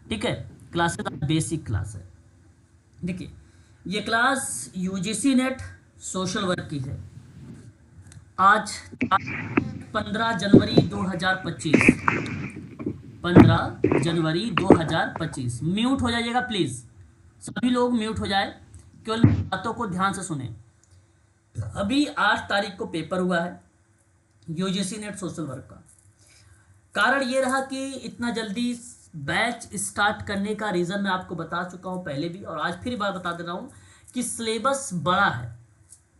ठीक है, classes basic class है। देखिए, ये class UGC net social work की है। आज 15 जनवरी 2025, 15 जनवरी 2025। म्यूट हो जाइएगा प्लीज, सभी लोग म्यूट हो जाए, केवल बातों को ध्यान से सुने। अभी 8 तारीख को पेपर हुआ है यूजीसी नेट सोशल वर्क का। कारण ये रहा कि इतना जल्दी बैच स्टार्ट करने का रीज़न मैं आपको बता चुका हूँ पहले भी, और आज फिर बार बता दे रहा हूँ कि सिलेबस बड़ा है।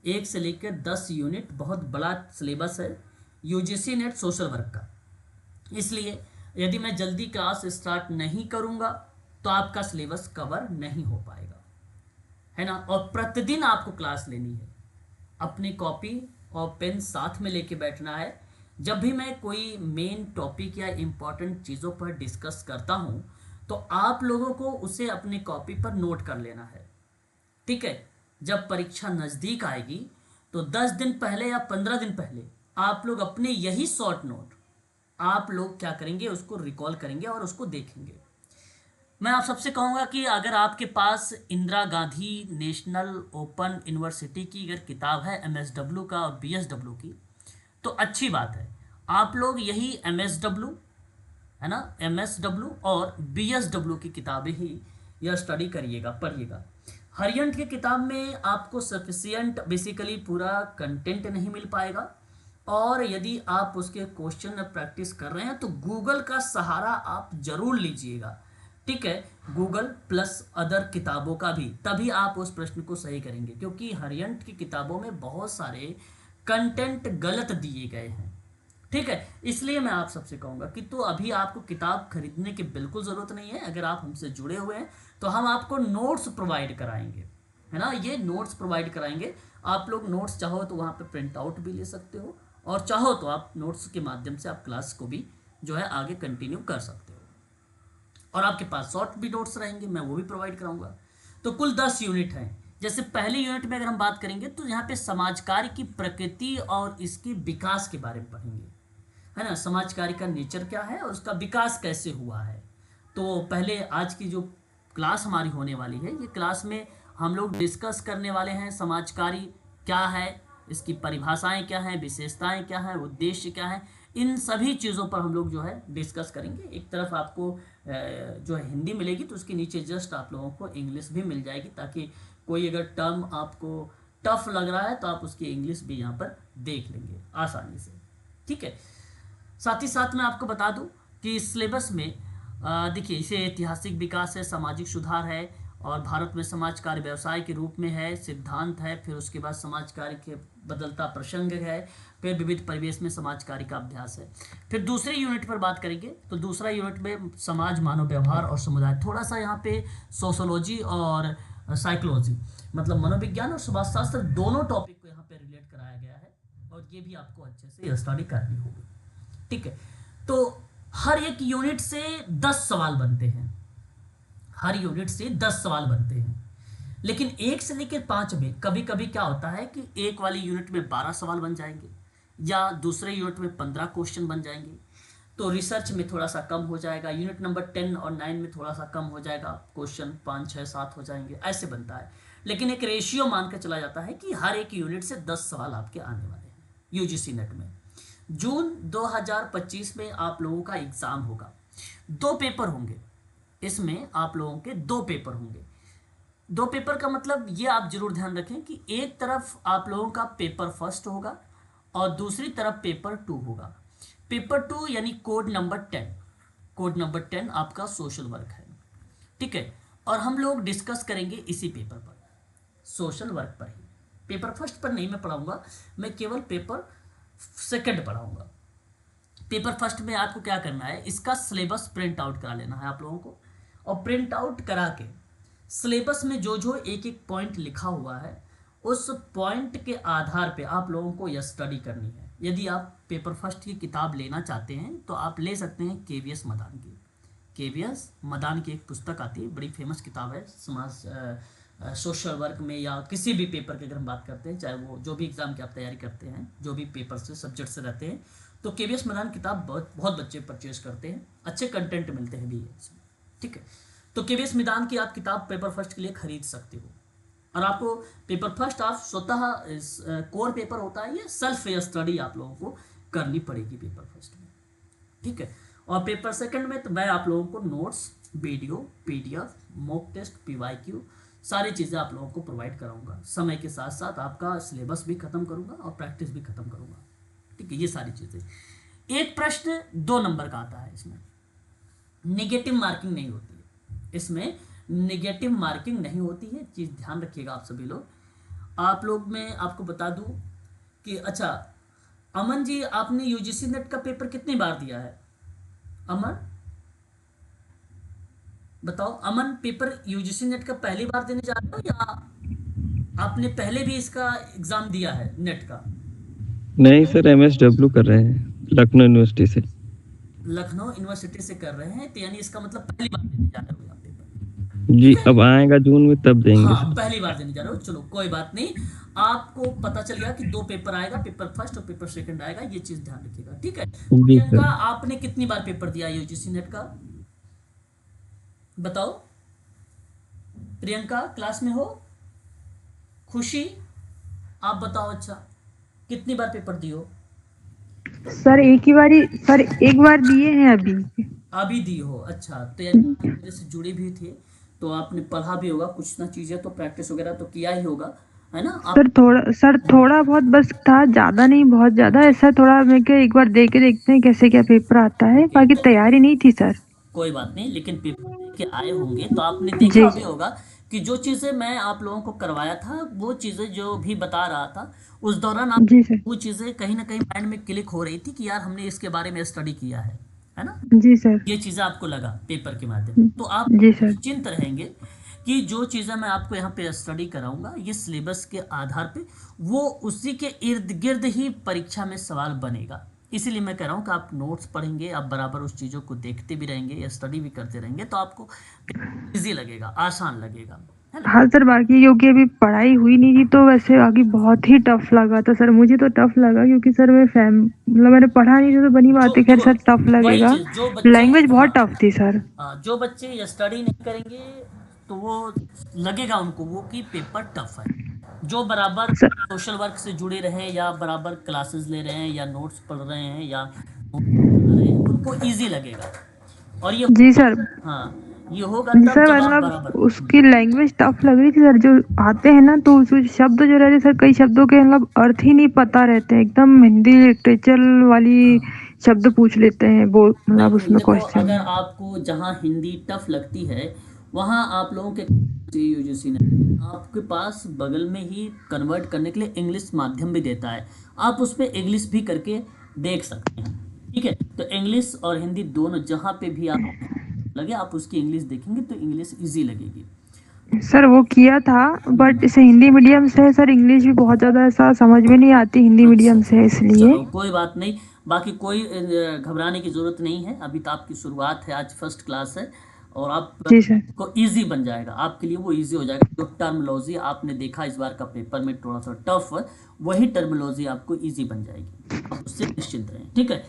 1 से लेकर 10 यूनिट, बहुत बड़ा सिलेबस है यूजीसी नेट सोशल वर्क का। इसलिए यदि मैं जल्दी क्लास स्टार्ट नहीं करूँगा तो आपका सिलेबस कवर नहीं हो पाएगा, है ना। और प्रतिदिन आपको क्लास लेनी है, अपनी कॉपी और पेन साथ में लेके बैठना है। जब भी मैं कोई मेन टॉपिक या इम्पॉर्टेंट चीज़ों पर डिस्कस करता हूँ तो आप लोगों को उसे अपनी कॉपी पर नोट कर लेना है, ठीक है। जब परीक्षा नज़दीक आएगी तो 10 दिन पहले या 15 दिन पहले आप लोग अपने यही शॉर्ट नोट आप लोग क्या करेंगे, उसको रिकॉल करेंगे और उसको देखेंगे। मैं आप सबसे कहूँगा कि अगर आपके पास Indira Gandhi national open university की अगर किताब है एमएसडब्ल्यू का और बीएसडब्ल्यू की, तो अच्छी बात है। आप लोग यही एमएसडब्ल्यू, है ना, एमएसडब्ल्यू और बीएसडब्ल्यू की किताबें ही यह स्टडी करिएगा, पढ़िएगा। हरियंट की किताब में आपको सफिशियंट बेसिकली पूरा कंटेंट नहीं मिल पाएगा, और यदि आप उसके क्वेश्चन में प्रैक्टिस कर रहे हैं तो गूगल का सहारा आप जरूर लीजिएगा, ठीक है। गूगल प्लस अदर किताबों का भी, तभी आप उस प्रश्न को सही करेंगे, क्योंकि हरियंट की किताबों में बहुत सारे कंटेंट गलत दिए गए हैं, ठीक है। इसलिए मैं आप सबसे कहूँगा कि तो अभी आपको किताब खरीदने की बिल्कुल ज़रूरत नहीं है। अगर आप हमसे जुड़े हुए हैं तो हम आपको नोट्स प्रोवाइड कराएंगे, है ना, ये नोट्स प्रोवाइड कराएंगे। आप लोग नोट्स चाहो तो वहाँ पे प्रिंट आउट भी ले सकते हो, और चाहो तो आप नोट्स के माध्यम से आप क्लास को भी जो है आगे कंटिन्यू कर सकते हो, और आपके पास शॉर्ट भी नोट्स रहेंगे, मैं वो भी प्रोवाइड कराऊंगा। तो कुल 10 यूनिट हैं। जैसे पहली यूनिट में अगर हम बात करेंगे तो यहाँ पे समाज कार्य की प्रकृति और इसके विकास के बारे में पढ़ेंगे, है ना। समाज कार्य का नेचर क्या है और उसका विकास कैसे हुआ है। तो पहले आज की जो क्लास हमारी होने वाली है, ये क्लास में हम लोग डिस्कस करने वाले हैं समाज कार्य क्या है, इसकी परिभाषाएं क्या हैं, विशेषताएं क्या हैं, उद्देश्य क्या है। इन सभी चीज़ों पर हम लोग जो है डिस्कस करेंगे। एक तरफ आपको जो है हिंदी मिलेगी, तो उसके नीचे जस्ट आप लोगों को इंग्लिश भी मिल जाएगी, ताकि कोई अगर टर्म आपको टफ लग रहा है तो आप उसकी इंग्लिश भी यहाँ पर देख लेंगे आसानी से, ठीक है। साथ ही साथ मैं आपको बता दूं कि इस सिलेबस में देखिए, इसे ऐतिहासिक विकास है, सामाजिक सुधार है, और भारत में समाज कार्य व्यवसाय के रूप में है, सिद्धांत है, फिर उसके बाद समाज कार्य के बदलता प्रसंग है, फिर विविध परिवेश में समाज कार्य का अभ्यास है। फिर दूसरे यूनिट पर बात करेंगे तो दूसरा यूनिट में समाज, मानव व्यवहार और समुदाय, थोड़ा सा यहाँ पे सोशोलॉजी और साइकोलॉजी, मतलब मनोविज्ञान और समाजशास्त्र, दोनों टॉपिक को यहाँ पे रिलेट कराया गया है, और ये भी आपको अच्छे से स्टडी करनी होगी, ठीक है। तो हर एक यूनिट से 10 सवाल बनते हैं, हर यूनिट से 10 सवाल बनते हैं। लेकिन 1 से लेकर 5 में कभी कभी क्या होता है कि एक वाली यूनिट में 12 सवाल बन जाएंगे, या दूसरे यूनिट में 15 क्वेश्चन बन जाएंगे। तो रिसर्च में थोड़ा सा कम हो जाएगा, यूनिट नंबर 10 और 9 में थोड़ा सा कम हो जाएगा, क्वेश्चन 5, 6, 7 हो जाएंगे, ऐसे बनता है। लेकिन एक रेशियो मान कर चला जाता है कि हर एक यूनिट से 10 सवाल आपके आने वाले हैं यूजीसी नेट में। जून 2025 में आप लोगों का एग्जाम होगा, 2 पेपर होंगे। इसमें आप लोगों के 2 पेपर होंगे। 2 पेपर का मतलब ये आप जरूर ध्यान रखें कि एक तरफ आप लोगों का पेपर फर्स्ट होगा और दूसरी तरफ पेपर 2 होगा। पेपर 2 यानी कोड नंबर 10, कोड नंबर 10 आपका सोशल वर्क है, ठीक है। और हम लोग डिस्कस करेंगे इसी पेपर पर, सोशल वर्क पर ही। पेपर फर्स्ट पर नहीं मैं पढ़ाऊंगा, मैं केवल पेपर सेकंड पढ़ाऊंगा। पेपर फर्स्ट में आपको क्या करना है, इसका सिलेबस प्रिंट आउट करा लेना है आप लोगों को, और प्रिंट आउट करा के सिलेबस में जो जो एक एक पॉइंट लिखा हुआ है उस पॉइंट के आधार पे आप लोगों को यह स्टडी करनी है। यदि आप पेपर फर्स्ट की किताब लेना चाहते हैं तो आप ले सकते हैं केवीएस मदान की। केवीएस मदान की एक पुस्तक आती है, बड़ी फेमस किताब है समाज सोशल वर्क में, या किसी भी पेपर की अगर हम बात करते हैं, चाहे वो जो भी एग्ज़ाम की आप तैयारी करते हैं, जो भी पेपर से सब्जेक्ट से रहते हैं, तो केवीएस मदान किताब बहुत बहुत बच्चे परचेज करते हैं, अच्छे कंटेंट मिलते हैं भी इसमें। ठीक है, तो केवीएस मैदान की आप किताब पेपर फर्स्ट के लिए खरीद सकते हो। और आपको पेपर फर्स्ट आप स्वतः कोर पेपर होता है, ये सेल्फ स्टडी आप लोगों को करनी पड़ेगी पेपर फर्स्ट में। ठीक है, और पेपर सेकंड में तो मैं आप लोगों को notes, video, PDF, mock test, PYQ, सारी चीज़ें आप लोगों को प्रोवाइड कराऊंगा। समय के साथ साथ आपका सिलेबस भी खत्म करूंगा और प्रैक्टिस भी खत्म करूंगा। ठीक है, ये सारी चीज़ें। एक प्रश्न 2 नंबर का आता है, इसमें नेगेटिव मार्किंग नहीं होती है, इसमें नेगेटिव मार्किंग नहीं होती है, चीज़ ध्यान रखिएगा आप सभी लोग। आप लोग मैं आपको बता दूं कि अच्छा अमन जी, आपने यूजीसी नेट का पेपर कितनी बार दिया है? अमन बताओ, अमन पेपर यूजीसी नेट का पहली बार देने जा रहे हो या आपने पहले भी इसका एग्जाम दिया है नेट का? नहीं सर, MSW कर रहे हैं लखनऊ यूनिवर्सिटी से। लखनऊ यूनिवर्सिटी से कर रहे हैं, तो यानी इसका मतलब पहली बार देने जा रहे हो आप पेपर। जी, ठीक है, अब आएगा जून में तब देंगे हाँ सर। पहली बार देने जा रहे हो, चलो कोई बात नहीं। आपको पता चल गया कि 2 पेपर आएगा, पेपर फर्स्ट और पेपर सेकंड आएगा, ये चीज ध्यान रखिएगा। ठीक है, जी प्रियंका सर। आपने कितनी बार पेपर दिया यूजीसी नेट का? बताओ, प्रियंका क्लास में हो? खुशी आप बताओ, अच्छा कितनी बार पेपर दियो? सर एक बार दिए हैं अभी। अभी दी हो, अच्छा, तो यानी आप मेरे से जुड़े भी थे, तो आपने पढ़ा भी होगा कुछ ना चीजें, तो प्रैक्टिस वगैरह तो किया ही होगा, है ना आप? सर थोड़ा बहुत बस था, ज्यादा नहीं, बहुत ज्यादा ऐसा थोड़ा। मैं क्या एक बार दे के देखते हैं कैसे क्या पेपर आता है, ओके, बाकी तो तैयारी नहीं थी सर। कोई बात नहीं, लेकिन पेपर दे के आए होंगे तो आपने देखा जी भी होगा कि जो चीज़ें मैं आप लोगों को करवाया था, वो चीज़ें जो भी बता रहा था उस दौरान आप जी सर। वो चीज़ें कहीं ना कहीं माइंड में क्लिक हो रही थी कि यार हमने इसके बारे में स्टडी किया है ना? जी सर। ये चीज़ें आपको लगा पेपर के माध्यम से, तो आप जी सर। निश्चिंत रहेंगे कि जो चीज़ें मैं आपको यहाँ पे स्टडी कराऊंगा ये सिलेबस के आधार पे, वो उसी के इर्द गिर्द ही परीक्षा में सवाल बनेगा। इसीलिए मैं कह रहा हूँ कि आप नोट्स पढ़ेंगे, आप बराबर उस चीज़ों को देखते भी रहेंगे या स्टडी भी करते रहेंगे, तो आपको इजी लगेगा, आसान लगेगा, है ना? हाँ सर, बाकी क्योंकि अभी पढ़ाई हुई नहीं थी तो वैसे बाकी बहुत ही टफ लगा था सर। मुझे तो टफ लगा क्योंकि सर मतलब मैंने पढ़ा नहीं था, तो बनी बात जो है, खैर देखो सर टफ वही लगेगा। चीज़, जो बच्चे, लैंग्वेज बहुत हाँ, टफ थी सर। जो बच्चे स्टडी नहीं करेंगे तो वो लगेगा उनको वो कि पेपर टफ है। जो बराबर सर सोशल वर्क से जुड़े रहे या बराबर क्लासेस ले रहे हैं या नोट्स पढ़ रहे हैं या notes बना रहे हैं, उनको इजी लगेगा। और ये जी होगा, सर। हाँ, ये होगा जी तब सर, जब आप मतलब बराबर। उसकी लैंग्वेज टफ लग रही थी सर। जो आते हैं ना तो उस शब्द जो रहते सर, कई शब्दों के मतलब अर्थ ही नहीं पता रहते हैं, एकदम हिंदी लिटरेचर वाली हाँ शब्द पूछ लेते हैं वो, मतलब बिल्कुल, उसमें देखो क्वेश्चन। अगर आपको जहाँ हिंदी टफ लगती है वहाँ आप लोगों के यूजीसी ने आपके पास बगल में ही कन्वर्ट करने के लिए इंग्लिश माध्यम भी देता है, आप उस पर इंग्लिश भी करके देख सकते हैं। ठीक है, तो इंग्लिश और हिंदी दोनों जहाँ पे भी आप लगे आप उसकी इंग्लिश देखेंगे तो इंग्लिश इजी लगेगी। सर वो किया था, बट इसे हिंदी मीडियम से है सर, इंग्लिश भी बहुत ज़्यादा ऐसा समझ में नहीं आती हिंदी अच्छा, मीडियम से, इसलिए। चलो कोई बात नहीं, बाकी कोई घबराने की ज़रूरत नहीं है, अभी तो आपकी शुरुआत है, आज फर्स्ट क्लास है और आप जी सर। को इजी बन जाएगा, आपके लिए वो इजी हो जाएगा। जो टर्मिनोलॉजी आपने देखा इस बार का पेपर में थोड़ा सा टफ है, वही टर्मिनोलॉजी आपको इजी बन जाएगी, आप उससे निश्चिंत रहें। ठीक है,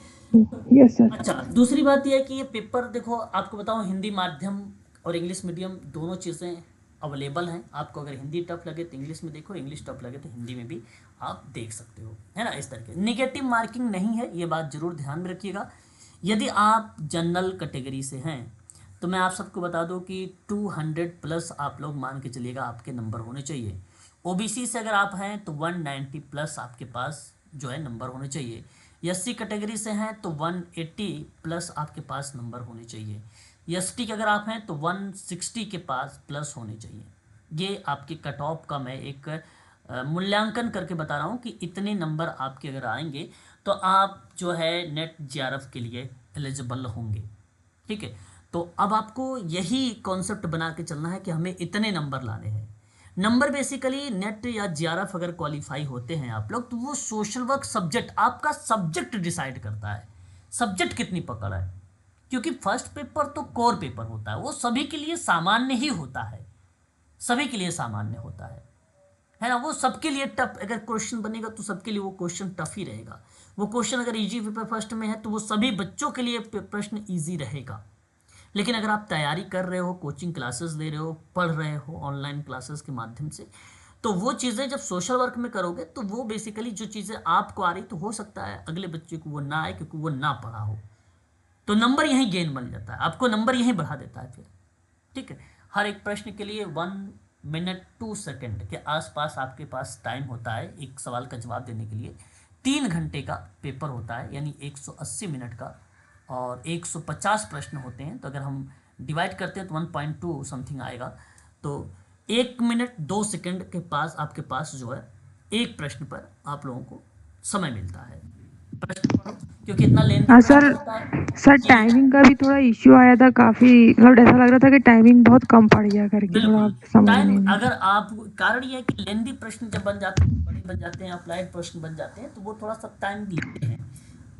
यस सर। अच्छा दूसरी बात यह है कि ये पेपर देखो आपको बताऊं, हिंदी माध्यम और इंग्लिश मीडियम दोनों चीज़ें अवेलेबल हैं। आपको अगर हिंदी टफ लगे तो इंग्लिश में देखो, इंग्लिश टफ लगे तो हिंदी में भी आप देख सकते हो, है ना? इस तरह के निगेटिव मार्किंग नहीं है, ये बात जरूर ध्यान में रखिएगा। यदि आप जनरल कैटेगरी से हैं तो मैं आप सबको बता दूं कि 200 प्लस आप लोग मान के चलिएगा आपके नंबर होने चाहिए। ओबीसी से अगर आप हैं तो 190 प्लस आपके पास जो है नंबर होने चाहिए। एससी कैटेगरी से हैं तो 180 प्लस आपके पास नंबर होने चाहिए। एसटी के अगर आप हैं तो 160 के पास प्लस होने चाहिए। ये आपके कट ऑफ का मैं एक मूल्यांकन करके बता रहा हूँ कि इतने नंबर आपके अगर आएंगे तो आप जो है नेट जेआरएफ के लिए एलिजिबल होंगे। ठीक है, तो अब आपको यही कॉन्सेप्ट बना के चलना है कि हमें इतने नंबर लाने हैं। नंबर बेसिकली नेट या जेआरएफ अगर क्वालिफाई होते हैं आप लोग तो वो सोशल वर्क सब्जेक्ट, आपका सब्जेक्ट डिसाइड करता है सब्जेक्ट कितनी पकड़ है। क्योंकि फर्स्ट पेपर तो कोर पेपर होता है, वो सभी के लिए सामान्य ही होता है, सभी के लिए सामान्य होता है ना? वो सबके लिए टफ अगर क्वेश्चन बनेगा तो सबके लिए वो क्वेश्चन टफ ही रहेगा। वो क्वेश्चन अगर इजी पेपर फर्स्ट में है तो वो सभी बच्चों के लिए प्रश्न इजी रहेगा। लेकिन अगर आप तैयारी कर रहे हो, कोचिंग क्लासेस ले रहे हो, पढ़ रहे हो ऑनलाइन क्लासेस के माध्यम से, तो वो चीज़ें जब सोशल वर्क में करोगे तो वो बेसिकली जो चीज़ें आपको आ रही तो हो सकता है अगले बच्चे को वो ना आए क्योंकि वो ना पढ़ा हो, तो नंबर यहीं गेन बन जाता है, आपको नंबर यहीं बढ़ा देता है फिर। ठीक है, हर एक प्रश्न के लिए 1 मिनट 2 सेकेंड के आसपास आपके पास टाइम होता है एक सवाल का जवाब देने के लिए। 3 घंटे का पेपर होता है, यानी 180 मिनट का, और 150 प्रश्न होते हैं, तो अगर हम डिवाइड करते हैं तो 1.2 समथिंग आएगा। तो 1 मिनट 2 सेकेंड के पास आपके पास जो है एक प्रश्न पर आप लोगों को समय मिलता है। प्रश्न पढ़ो, क्योंकि इतना लेंथी हाँ प्रश्न सर। होता है सर कि टाइमिंग का भी थोड़ा इश्यू आया था काफी, मतलब ऐसा लग रहा था कि टाइमिंग बहुत कम पड़ गया करके, थोड़ा बिल्कुल टाइम, समझने में। अगर आप, कारण ये है कि लेंदी प्रश्न जब बन जाते हैं, बड़े बन जाते हैं, अप्लाइड प्रश्न बन जाते हैं, तो वो थोड़ा सा टाइम लेते हैं।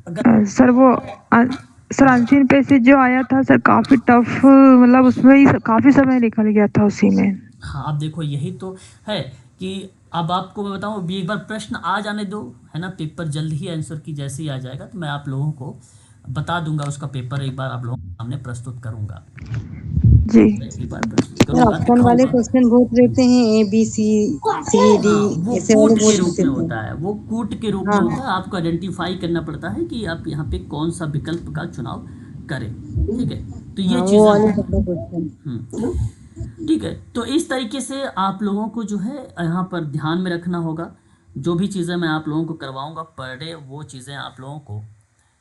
अगर सर वो अ, सर अनसीन पे से जो आया था सर काफी टफ, मतलब उसमें ही काफी समय निकल गया था उसी में। हाँ, अब देखो यही तो है कि अब आपको मैं बताऊँ, अभी एक बार प्रश्न आ जाने दो, है ना, पेपर जल्द ही आंसर की जैसे ही आ जाएगा तो मैं आप लोगों को बता दूंगा, उसका पेपर एक बार आप लोगों के सामने प्रस्तुत करूंगा, जी। एक बार प्रस्तुत सर करूंगा, ऑप्शन वाले दिखाऊंगा। क्वेश्चन बहुत रहते हैं, A B C C D, हाँ, वो ऐसे वाले कूट के बहुत रूप में रहते होता हैं। है, वो कूट के रूप में हाँ होता है, आपको आइडेंटिफाई करना पड़ता है कि आप यहाँ पे कौन सा विकल्प का चुनाव करें। ठीक है, तो ये हाँ, वो चीज़ें वाले होती सब हैं। क्वेश्चन। ठीक है, तो इस तरीके से आप लोगों को जो है यहाँ पर ध्यान में रखना होगा, जो भी चीज़ें मैं आप लोगों को करवाऊँगा पर डे, वो चीज़ें आप लोगों को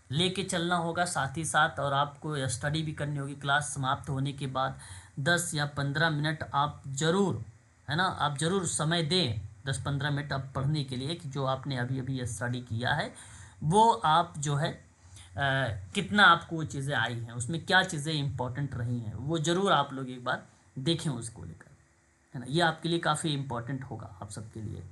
लेके चलना होगा साथ ही साथ, और आपको स्टडी भी करनी होगी। क्लास समाप्त होने के बाद 10 या 15 मिनट आप ज़रूर, है ना, आप ज़रूर समय दें, 10-15 मिनट आप पढ़ने के लिए कि जो आपने अभी अभी स्टडी किया है वो आप जो है कितना आपको वो चीज़ें आई हैं, उसमें क्या चीज़ें इंपॉर्टेंट रही हैं, वो ज़रूर आप लोग एक बार देखें उसको लेकर, है ना, ये आपके लिए काफ़ी इंपॉर्टेंट होगा आप सबके लिए,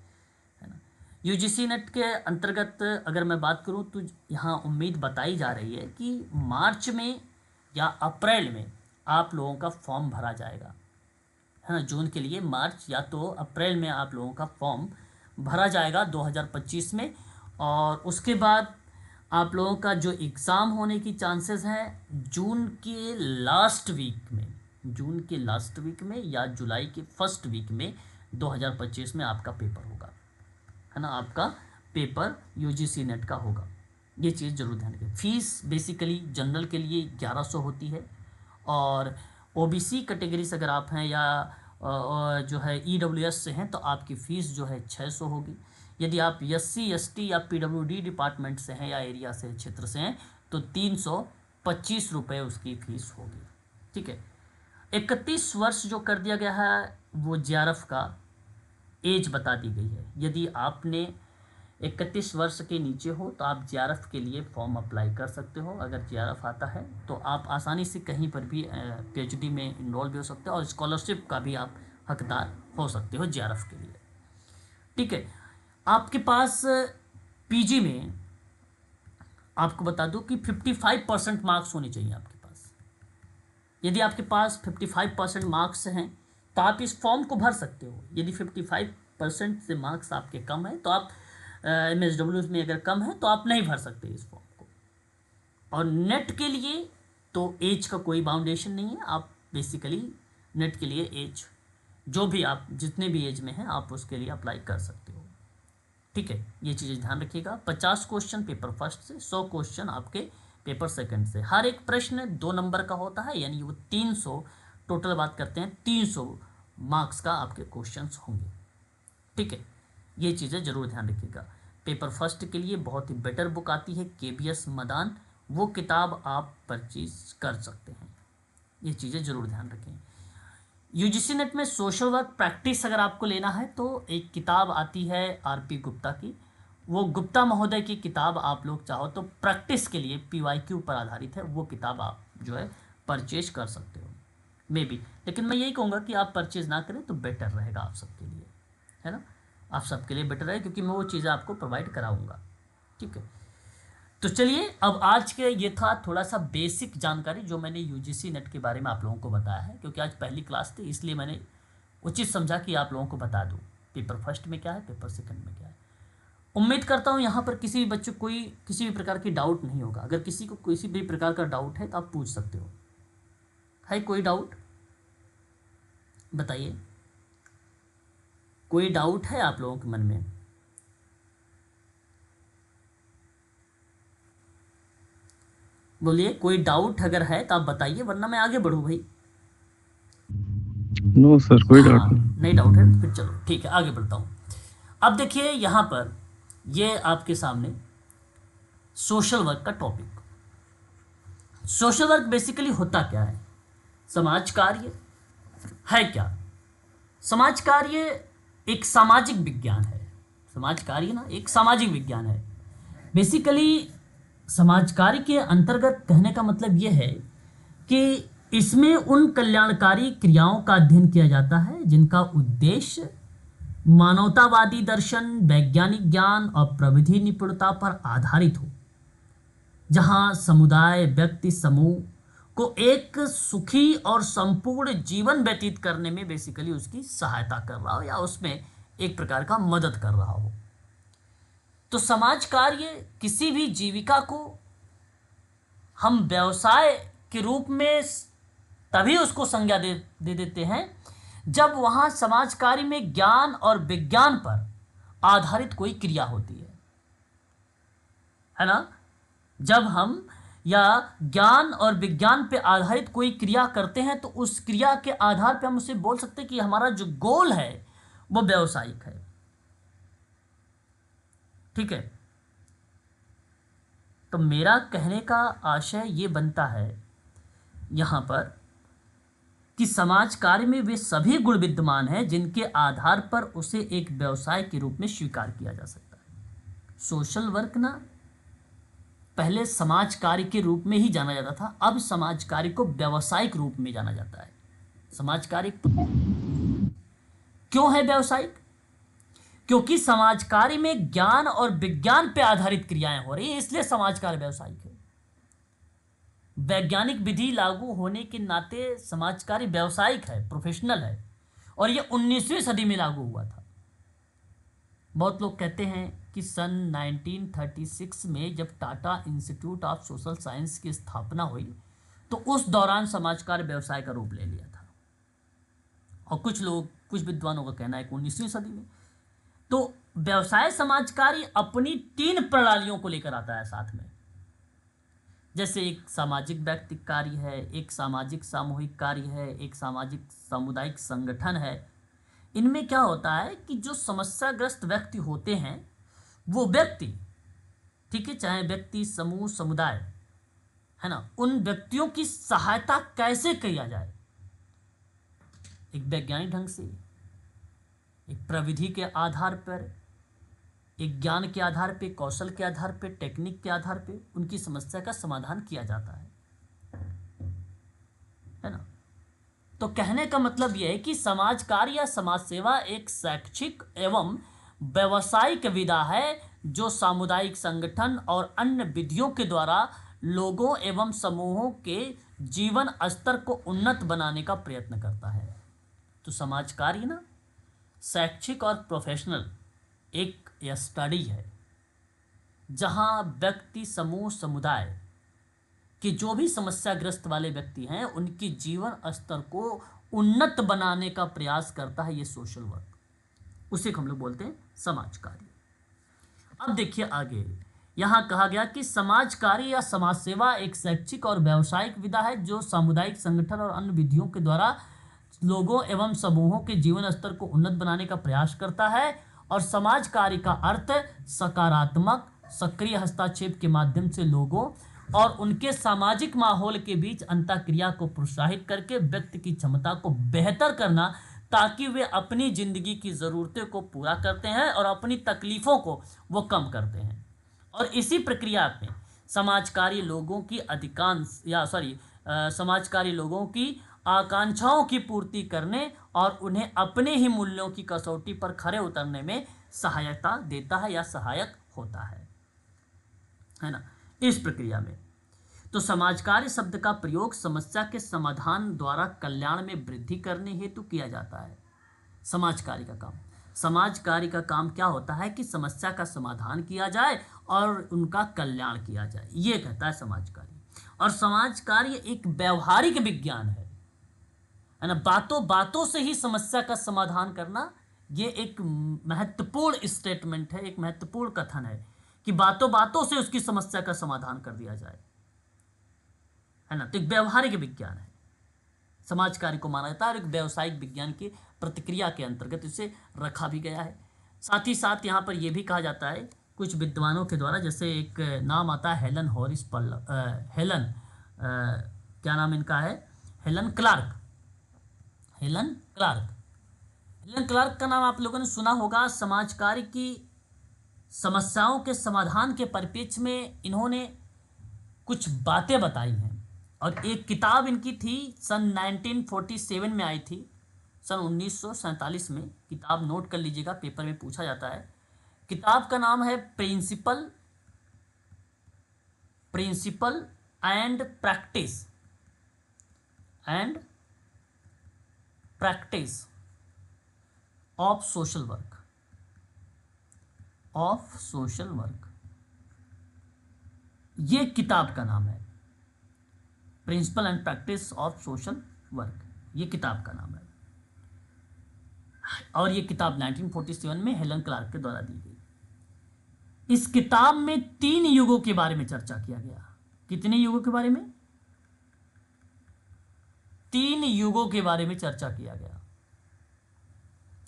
है ना। यूजीसी नेट के अंतर्गत अगर मैं बात करूं तो यहाँ उम्मीद बताई जा रही है कि मार्च में या अप्रैल में आप लोगों का फॉर्म भरा जाएगा, है ना, जून के लिए मार्च या तो अप्रैल में आप लोगों का फॉर्म भरा जाएगा 2025 में, और उसके बाद आप लोगों का जो एग्ज़ाम होने की चांसेस हैं जून के लास्ट वीक में, जून के लास्ट वीक में या जुलाई के फर्स्ट वीक में 2025 में आपका पेपर होगा, है ना, आपका पेपर यूजीसी नेट का होगा। ये चीज़ जरूर ध्यान रखें। फीस बेसिकली जनरल के लिए 1100 होती है, और ओबीसी कैटेगरी से अगर आप हैं या जो है ईडब्ल्यूएस से हैं तो आपकी फ़ीस जो है 600 होगी। यदि आप एससी एसटी या पीडब्ल्यूडी डिपार्टमेंट से हैं या एरिया से, क्षेत्र से हैं, तो 325 रुपये उसकी फ़ीस होगी। ठीक है, 31 वर्ष जो कर दिया गया है वो जेआरएफ का एज बता दी गई है। यदि आपने 31 वर्ष के नीचे हो तो आप जेआरएफ के लिए फॉर्म अप्लाई कर सकते हो। अगर जेआरएफ आता है तो आप आसानी से कहीं पर भी पीएचडी में इनरोल भी हो सकते हो, और स्कॉलरशिप का भी आप हकदार हो सकते हो जेआरएफ के लिए। ठीक है, आपके पास पीजी में आपको बता दूं कि 55% मार्क्स होने चाहिए आपके पास। यदि आपके पास 55% मार्क्स हैं तो आप इस फॉर्म को भर सकते हो। यदि 55% से मार्क्स आपके कम है तो आप MSW में अगर कम है तो आप नहीं भर सकते इस फॉर्म को। और नेट के लिए तो एज का कोई बाउंडेशन नहीं है, आप बेसिकली नेट के लिए एज जो भी आप जितने भी एज में हैं आप उसके लिए अप्लाई कर सकते हो। ठीक है, ये चीज़ें ध्यान रखिएगा। 50 क्वेश्चन पेपर फर्स्ट से, 100 क्वेश्चन आपके पेपर सेकंड से। हर एक प्रश्न 2 नंबर का होता है, यानी वो 300, टोटल बात करते हैं 300 मार्क्स का आपके क्वेश्चंस होंगे। ठीक है, ये चीज़ें ज़रूर ध्यान रखिएगा। पेपर फर्स्ट के लिए बहुत ही बेटर बुक आती है KBS मदान, वो किताब आप परचेज कर सकते हैं। ये चीज़ें ज़रूर ध्यान रखें। यूजीसी नेट में सोशल वर्क प्रैक्टिस अगर आपको लेना है तो एक किताब आती है RP गुप्ता की, वो गुप्ता महोदय की किताब आप लोग चाहो तो प्रैक्टिस के लिए PYQ पर आधारित है, वो किताब आप जो है परचेज कर सकते हो मे बी। लेकिन मैं यही कहूँगा कि आप परचेज ना करें तो बेटर रहेगा आप सबके लिए, है ना, आप सबके लिए बेटर है, क्योंकि मैं वो चीज़ें आपको प्रोवाइड कराऊँगा। ठीक है, तो चलिए अब आज के ये था थोड़ा सा बेसिक जानकारी जो मैंने यूजीसी नेट के बारे में आप लोगों को बताया है, क्योंकि आज पहली क्लास थी इसलिए मैंने उचित समझा कि आप लोगों को बता दूं पेपर फर्स्ट में क्या है, पेपर सेकंड में क्या है। उम्मीद करता हूं यहाँ पर किसी भी बच्चे को कोई किसी भी प्रकार की डाउट नहीं होगा। अगर किसी को किसी भी प्रकार का डाउट है तो आप पूछ सकते हो, है कोई डाउट? बताइए, कोई डाउट है आप लोगों के मन में? बोलिए, कोई डाउट अगर है तो आप बताइए, वरना मैं आगे बढ़ूं भाई। नो सर, कोई डाउट हाँ, नहीं। नहीं डाउट है, फिर चलो ठीक है, आगे बढ़ता हूँ। अब देखिए यहाँ पर ये आपके सामने सोशल वर्क का टॉपिक। सोशल वर्क बेसिकली होता क्या है? समाज कार्य है क्या? समाज कार्य एक सामाजिक विज्ञान है। समाज कार्य ना एक सामाजिक विज्ञान है। बेसिकली समाज कार्य के अंतर्गत कहने का मतलब ये है कि इसमें उन कल्याणकारी क्रियाओं का अध्ययन किया जाता है जिनका उद्देश्य मानवतावादी दर्शन, वैज्ञानिक ज्ञान और प्रविधि निपुणता पर आधारित हो, जहां समुदाय, व्यक्ति समूह को एक सुखी और संपूर्ण जीवन व्यतीत करने में बेसिकली उसकी सहायता कर रहा हो या उसमें एक प्रकार का मदद कर रहा हो। तो समाज कार्य किसी भी जीविका को हम व्यवसाय के रूप में तभी उसको संज्ञा दे देते हैं जब वहाँ समाज कार्य में ज्ञान और विज्ञान पर आधारित कोई क्रिया होती है ना। जब हम या ज्ञान और विज्ञान पे आधारित कोई क्रिया करते हैं तो उस क्रिया के आधार पे हम उसे बोल सकते हैं कि हमारा जो गोल है वो व्यावसायिक है। ठीक है, तो मेरा कहने का आशय ये बनता है यहाँ पर कि समाज कार्य में वे सभी गुण विद्यमान हैं जिनके आधार पर उसे एक व्यवसाय के रूप में स्वीकार किया जा सकता है। सोशल वर्क ना पहले समाज कार्य के रूप में ही जाना जाता था, अब समाज कार्य को व्यावसायिक रूप में जाना जाता है। समाज कार्य क्यों है व्यावसायिक? क्योंकि समाज कार्य में ज्ञान और विज्ञान पर आधारित क्रियाएं हो रही है, इसलिए समाज कार्य व्यावसायिक है। वैज्ञानिक विधि लागू होने के नाते समाज कार्य व्यावसायिक है, प्रोफेशनल है, और यह 19वीं सदी में लागू हुआ था। बहुत लोग कहते हैं कि सन 1936 में जब Tata institute of social science की स्थापना हुई तो उस दौरान समाज कार्य व्यवसाय का रूप ले लिया था। और कुछ विद्वानों का कहना है कि 19वीं सदी में। तो व्यवसाय समाज कार्य अपनी 3 प्रणालियों को लेकर आता है साथ में। जैसे एक सामाजिक व्यक्तिक कार्य है, एक सामाजिक सामूहिक कार्य है, एक सामाजिक सामुदायिक संगठन है। इनमें क्या होता है कि जो समस्याग्रस्त व्यक्ति होते हैं वो व्यक्ति, ठीक है, चाहे व्यक्ति, समूह, समुदाय, है ना, उन व्यक्तियों की सहायता कैसे किया जाए, एक वैज्ञानिक ढंग से, एक प्रविधि के आधार पर, एक ज्ञान के आधार पे, कौशल के आधार पे, टेक्निक के आधार पे उनकी समस्या का समाधान किया जाता है ना। तो कहने का मतलब यह है कि समाज कार्य या समाज सेवा एक शैक्षिक एवं व्यावसायिक विधा है जो सामुदायिक संगठन और अन्य विधियों के द्वारा लोगों एवं समूहों के जीवन स्तर को उन्नत बनाने का प्रयत्न करता है। तो समाज कार्य ना शैक्षिक और प्रोफेशनल एक स्टडी है जहां व्यक्ति, समूह, समुदाय कि जो भी समस्याग्रस्त वाले व्यक्ति हैं उनकी जीवन स्तर को उन्नत बनाने का प्रयास करता है ये सोशल वर्क, उसे हम लोग बोलते हैं समाज कार्य। अब देखिए आगे, यहाँ कहा गया कि समाज कार्य या समाज सेवा एक शैक्षिक और व्यावसायिक विधा है जो सामुदायिक संगठन और अन्य विधियों के द्वारा लोगों एवं समूहों के जीवन स्तर को उन्नत बनाने का प्रयास करता है। और समाज कार्य का अर्थ सकारात्मक सक्रिय हस्तक्षेप के माध्यम से लोगों और उनके सामाजिक माहौल के बीच अंतःक्रिया को प्रोत्साहित करके व्यक्ति की क्षमता को बेहतर करना ताकि वे अपनी जिंदगी की ज़रूरतों को पूरा करते हैं और अपनी तकलीफ़ों को वो कम करते हैं। और इसी प्रक्रिया में समाज कार्य लोगों की आकांक्षाओं की पूर्ति करने और उन्हें अपने ही मूल्यों की कसौटी पर खरे उतरने में सहायता देता है या सहायक होता है ना। इस प्रक्रिया में तो समाज कार्य शब्द का प्रयोग समस्या के समाधान द्वारा कल्याण में वृद्धि करने हेतु किया जाता है। समाज कार्य का काम क्या होता है कि समस्या का समाधान किया जाए और उनका कल्याण किया जाए, ये कहता है समाज कार्य। और समाज कार्य एक व्यवहारिक विज्ञान है, है ना। बातों बातों से ही समस्या का समाधान करना, ये एक महत्वपूर्ण स्टेटमेंट है, एक महत्वपूर्ण कथन है कि बातों बातों से उसकी समस्या का समाधान कर दिया जाए, है ना। तो एक व्यवहारिक विज्ञान है, समाज कार्य को माना जाता है और एक व्यावसायिक विज्ञान की प्रतिक्रिया के अंतर्गत इसे रखा भी गया है। साथ ही साथ यहाँ पर यह भी कहा जाता है कुछ विद्वानों के द्वारा, जैसे एक नाम आता है हेलन हॉरिस क्या नाम इनका है, हेलन क्लार्क। हेलन क्लार्क का नाम आप लोगों ने सुना होगा। समाज कार्य की समस्याओं के समाधान के परिप्रेक्ष्य में इन्होंने कुछ बातें बताई हैं और एक किताब इनकी थी, सन 1947 में आई थी, सन 1947 में। किताब नोट कर लीजिएगा, पेपर में पूछा जाता है। किताब का नाम है principle and practice of social work, ये किताब का नाम है। Principle and practice of social work, ये किताब का नाम है। और ये किताब 1947 में हेलन क्लार्क के द्वारा दी गई। इस किताब में 3 युगों के बारे में चर्चा किया गया। कितने युगों के बारे में? 3 युगों के बारे में चर्चा किया गया।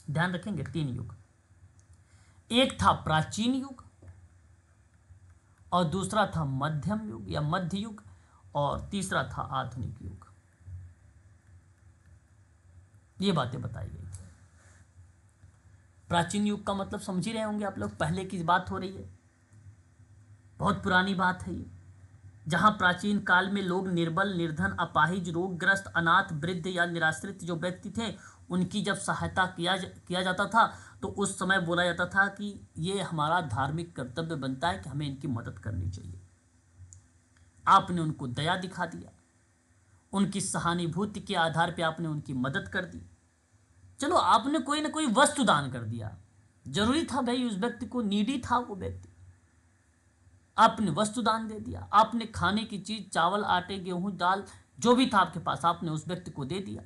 ध्यान रखेंगे, 3 युग। एक था प्राचीन युग और दूसरा था मध्यम युग या मध्य युग और तीसरा था आधुनिक युग। ये बातें बताई गई थी। प्राचीन युग का मतलब समझ ही रहे होंगे आप लोग, पहले की बात हो रही है, बहुत पुरानी बात है ये, जहां प्राचीन काल में लोग निर्बल, निर्धन, अपाहिज, रोगग्रस्त, अनाथ, वृद्ध या निराश्रित जो व्यक्ति थे, उनकी जब सहायता किया जाता था तो उस समय बोला जाता था कि ये हमारा धार्मिक कर्तव्य बनता है कि हमें इनकी मदद करनी चाहिए। आपने उनको दया दिखा दिया, उनकी सहानुभूति के आधार पर आपने उनकी मदद कर दी। चलो, आपने कोई ना कोई वस्तु दान कर दिया, जरूरी था भाई, उस व्यक्ति को नीडी था वो व्यक्ति, आपने वस्तु दान दे दिया। आपने खाने की चीज, चावल, आटे, गेहूं, दाल, जो भी था आपके पास, आपने उस व्यक्ति को दे दिया।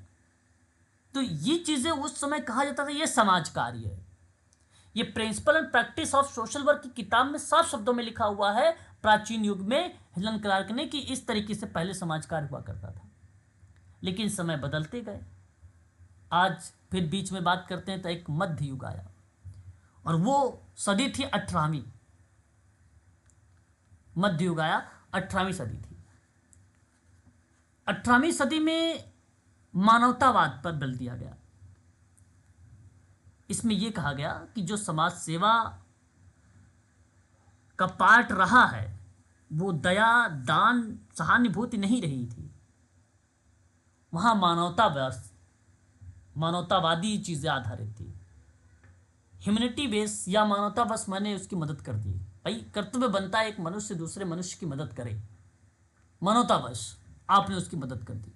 तो ये चीजें उस समय कहा जाता था ये समाज कार्य है। ये principle and practice of social work की किताब में साफ शब्दों में लिखा हुआ है, प्राचीन युग में हेलन क्लार्क ने, कि इस तरीके से पहले समाज कार्य हुआ करता था। लेकिन समय बदलते गए, आज फिर बीच में बात करते हैं तो एक मध्य युग आया और वो सदी थी 18वीं। मध्य युग आया, 18वीं सदी थी। 18वीं सदी में मानवतावाद पर बल दिया गया। इसमें यह कहा गया कि जो समाज सेवा का पार्ट रहा है वो दया, दान, सहानुभूति नहीं रही थी। वहां मानवतावादी चीजें आधारित थी। ह्यूमैनिटी बेस या मानवता बस, मैंने उसकी मदद कर दी। भाई कर्तव्य बनता है एक मनुष्य दूसरे मनुष्य की मदद करे, मानवता बस आपने उसकी मदद कर दी,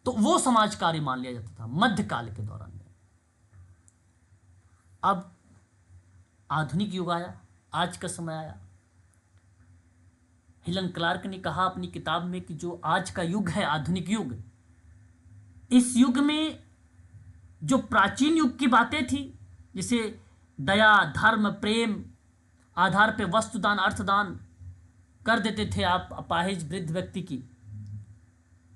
तो वो समाज कार्य मान लिया जाता था मध्यकाल के दौरान में। अब आधुनिक युग आया, आज का समय आया। हेलन क्लार्क ने कहा अपनी किताब में कि जो आज का युग है, आधुनिक युग, इस युग में जो प्राचीन युग की बातें थी, जैसे दया, धर्म, प्रेम आधार पे वस्तुदान, अर्थदान कर देते थे आप अपाहिज वृद्ध व्यक्ति की,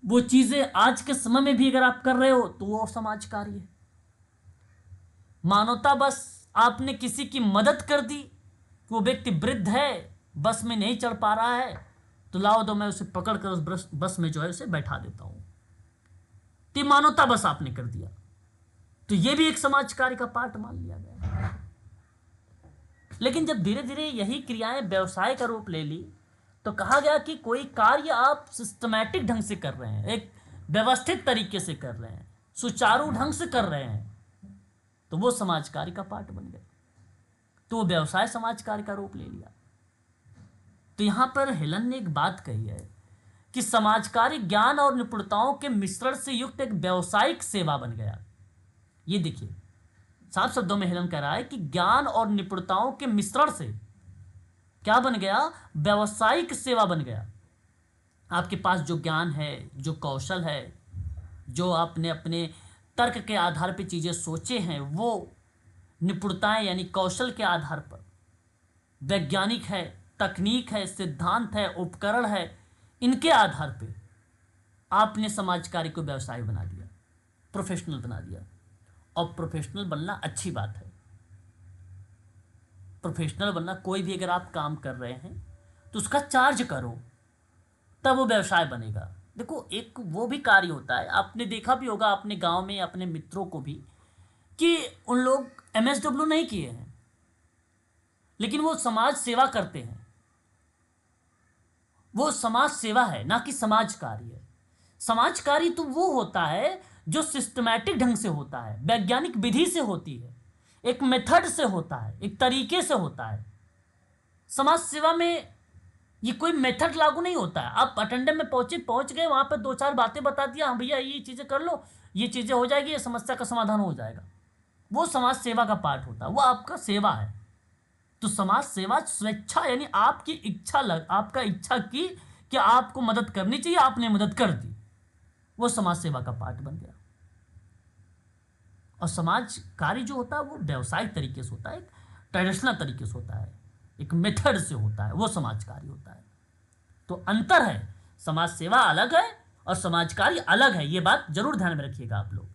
वो चीजें आज के समय में भी अगर आप कर रहे हो तो वो समाज कार्य है। मानवता बस आपने किसी की मदद कर दी, वो व्यक्ति वृद्ध है, बस में नहीं चढ़ पा रहा है, तो लाओ दो मैं उसे पकड़कर उस बस में जो है उसे बैठा देता हूं, तो मानवता बस आपने कर दिया। तो ये भी एक समाज कार्य का पार्ट मान लिया गया। लेकिन जब धीरे धीरे यही क्रियाएं व्यवसाय का रूप ले ली तो कहा गया कि कोई कार्य आप सिस्टमैटिक ढंग से कर रहे हैं, एक व्यवस्थित तरीके से कर रहे हैं, सुचारू ढंग से कर रहे हैं, तो वो समाज कार्य का पार्ट बन गया, तो वो व्यवसाय समाज कार्य का रूप ले लिया। तो यहां पर हेलन ने एक बात कही है कि समाज कार्य ज्ञान और निपुणताओं के मिश्रण से युक्त एक व्यावसायिक सेवा बन गया। ये देखिए, साफ शब्दों में हेलन कह रहा है कि ज्ञान और निपुणताओं के मिश्रण से क्या बन गया? व्यावसायिक सेवा बन गया। आपके पास जो ज्ञान है, जो कौशल है, जो आपने अपने तर्क के आधार पर चीज़ें सोचे हैं, वो निपुणताएं यानी कौशल के आधार पर, वैज्ञानिक है, तकनीक है, सिद्धांत है, उपकरण है, इनके आधार पे आपने समाज कार्य को व्यवसाय बना दिया, प्रोफेशनल बना दिया। और प्रोफेशनल बनना अच्छी बात है। प्रोफेशनल बनना, कोई भी अगर आप काम कर रहे हैं तो उसका चार्ज करो, तब वो व्यवसाय बनेगा। देखो, एक वो भी कार्य होता है, आपने देखा भी होगा अपने गांव में, अपने मित्रों को भी, कि उन लोग MSW नहीं किए हैं लेकिन वो समाज सेवा करते हैं। वो समाज सेवा है, ना कि समाज कार्य है। समाज कार्य तो वो होता है जो सिस्टमैटिक ढंग से होता है, वैज्ञानिक विधि से होती है, एक मेथड से होता है, एक तरीके से होता है। समाज सेवा में ये कोई मेथड लागू नहीं होता है। आप अटेंडेंट में पहुंच गए, वहां पर 2-4 बातें बता दिया, हाँ भैया ये चीज़ें कर लो, ये चीज़ें हो जाएगी, ये समस्या का समाधान हो जाएगा। वो समाज सेवा का पार्ट होता है, वो आपका सेवा है। तो समाज सेवा स्वेच्छा यानी आपकी इच्छा आपका इच्छा की कि आपको मदद करनी चाहिए, आपने मदद कर दी, वो समाज सेवा का पार्ट बन गया। और समाज कार्य जो होता है वो व्यावसायिक तरीके से होता है, एक ट्रेडिशनल तरीके से होता है, एक मेथड से होता है, वो समाज कार्य होता है। तो अंतर है, समाज सेवा अलग है और समाज कार्य अलग है। ये बात जरूर ध्यान में रखिएगा आप लोग।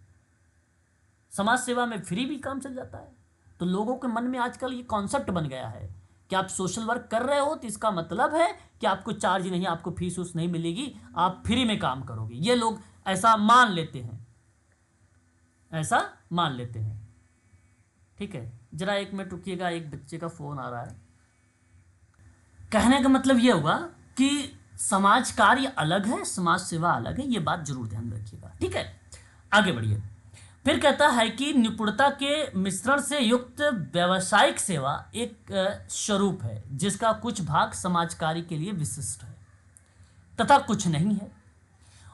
समाज सेवा में फ्री भी काम चल जाता है, तो लोगों के मन में आजकल ये कॉन्सेप्ट बन गया है कि आप सोशल वर्क कर रहे हो तो इसका मतलब है कि आपको चार्ज नहीं, आपको फीस उस नहीं मिलेगी, आप फ्री में काम करोगे। ये लोग ऐसा मान लेते हैं, ऐसा मान लेते हैं। ठीक है, जरा 1 मिनट रुकिएगा, एक बच्चे का फ़ोन आ रहा है। कहने का मतलब ये हुआ कि समाज कार्य अलग है, समाज सेवा अलग है, ये बात जरूर ध्यान में रखिएगा। ठीक है, आगे बढ़िए। फिर कहता है कि निपुणता के मिश्रण से युक्त व्यावसायिक सेवा एक स्वरूप है जिसका कुछ भाग समाज कार्य के लिए विशिष्ट है तथा कुछ नहीं है,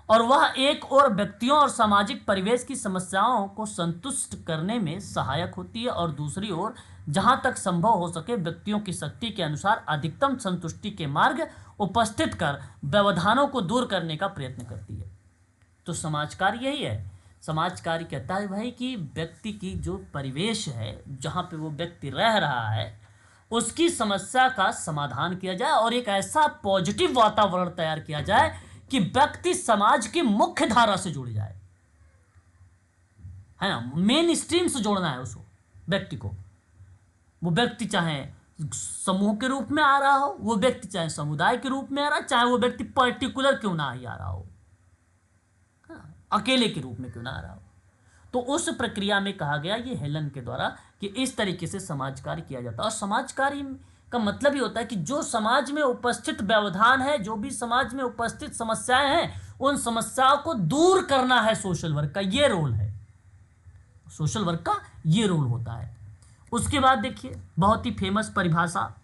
और वह एक और व्यक्तियों और सामाजिक परिवेश की समस्याओं को संतुष्ट करने में सहायक होती है, और दूसरी ओर जहां तक संभव हो सके व्यक्तियों की शक्ति के अनुसार अधिकतम संतुष्टि के मार्ग उपस्थित कर व्यवधानों को दूर करने का प्रयत्न करती है। तो समाज कार्य यही है। समाज कार्य कहता है भाई कि व्यक्ति की जो परिवेश है, जहाँ पे वो व्यक्ति रह रहा है, उसकी समस्या का समाधान किया जाए और एक ऐसा पॉजिटिव वातावरण तैयार किया जाए कि व्यक्ति समाज की मुख्य धारा से जुड़ जाए, है ना। मेन स्ट्रीम से जोड़ना है उसको, व्यक्ति को। वो व्यक्ति चाहे समूह के रूप में आ रहा हो, वो व्यक्ति चाहे समुदाय के रूप में आ रहा है, चाहे वो व्यक्ति पर्टिकुलर क्यों ना ही आ रहा हो, अकेले के रूप में क्यों ना आ रहा हो। तो उस प्रक्रिया में कहा गया ये हेलन के द्वारा कि इस तरीके से समाज कार्य किया जाता है। और समाज कार्य का मतलब ही होता है कि जो समाज में उपस्थित व्यवधान है, जो भी समाज में उपस्थित समस्याएं हैं, उन समस्याओं को दूर करना है सोशल वर्क का ये रोल है। सोशल वर्क का ये रोल होता है। उसके बाद देखिए, बहुत ही फेमस परिभाषा,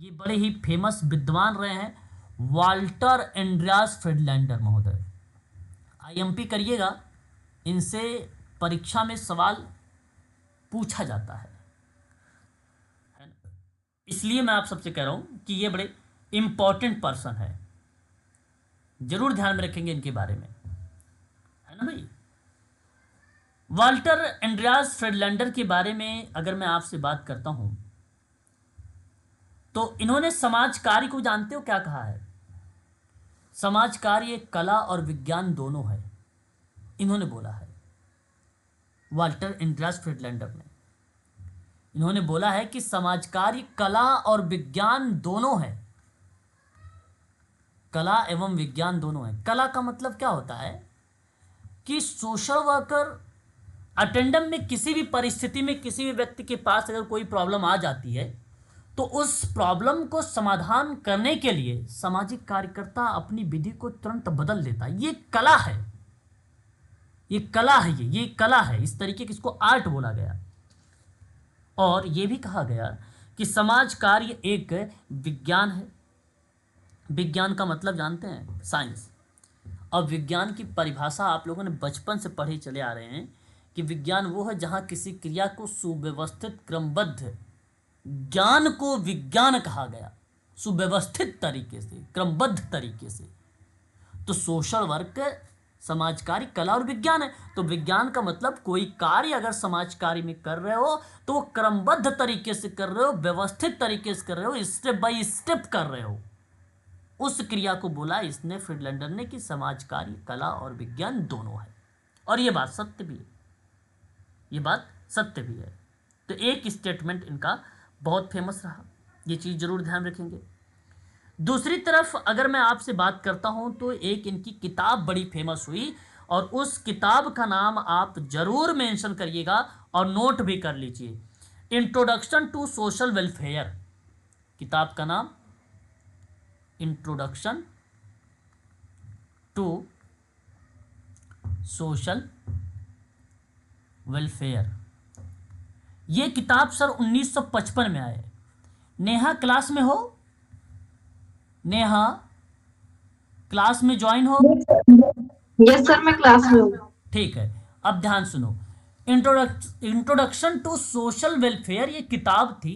ये बड़े ही फेमस विद्वान रहे हैं वाल्टर एंड्रियास फ्रीडलैंडर महोदय। IMP करिएगा, इनसे परीक्षा में सवाल पूछा जाता है ना? इसलिए मैं आप सबसे कह रहा हूं कि ये बड़े इंपॉर्टेंट पर्सन है, जरूर ध्यान में रखेंगे इनके बारे में, है ना भाई। वाल्टर एंड्रियास फ्रीडलैंडर के बारे में अगर मैं आपसे बात करता हूं तो इन्होंने समाज कार्य को जानते हो क्या कहा है? समाज कार्य कला और विज्ञान दोनों है, इन्होंने बोला है। वाल्टर एंड्रियास फ्रीडलैंडर ने इन्होंने बोला है कि समाज कार्य कला और विज्ञान दोनों है, कला एवं विज्ञान दोनों है। कला का मतलब क्या होता है कि सोशल वर्कर अटेंडम में किसी भी परिस्थिति में किसी भी व्यक्ति के पास अगर कोई प्रॉब्लम आ जाती है तो उस प्रॉब्लम को समाधान करने के लिए सामाजिक कार्यकर्ता अपनी विधि को तुरंत बदल देता है। ये कला है, ये कला है, ये कला है। इस तरीके की इसको आर्ट बोला गया। और ये भी कहा गया कि समाज कार्य एक विज्ञान है। विज्ञान का मतलब जानते हैं? साइंस। और विज्ञान की परिभाषा आप लोगों ने बचपन से पढ़े चले आ रहे हैं कि विज्ञान वो है जहाँ किसी क्रिया को सुव्यवस्थित क्रमबद्ध, ज्ञान को विज्ञान कहा गया, सुव्यवस्थित तरीके से, क्रमबद्ध तरीके से। तो सोशल वर्क समाज कार्य कला और विज्ञान है। तो विज्ञान का मतलब कोई कार्य अगर समाज कार्य में कर रहे हो तो वो क्रमबद्ध तरीके से कर रहे हो, व्यवस्थित तरीके से कर रहे हो, स्टेप बाय स्टेप कर रहे हो। उस क्रिया को बोला इसने फ्रीडलैंडर ने कि समाज कार्य कला और विज्ञान दोनों है। और ये बात सत्य भी है, ये बात सत्य भी है। तो एक स्टेटमेंट इनका बहुत फेमस रहा, ये चीज़ जरूर ध्यान रखेंगे। दूसरी तरफ अगर मैं आपसे बात करता हूं तो एक इनकी किताब बड़ी फेमस हुई और उस किताब का नाम आप जरूर मेंशन करिएगा और नोट भी कर लीजिए। इंट्रोडक्शन टू सोशल वेलफेयर, किताब का नाम इंट्रोडक्शन टू सोशल वेलफेयर। ये किताब सर 1955 में आए। नेहा क्लास में हो? नेहा क्लास में ज्वाइन हो? यस सर, मैं क्लास में हूँ। ठीक है, अब ध्यान सुनो। इंट्रोडक्शन टू सोशल वेलफेयर ये किताब थी,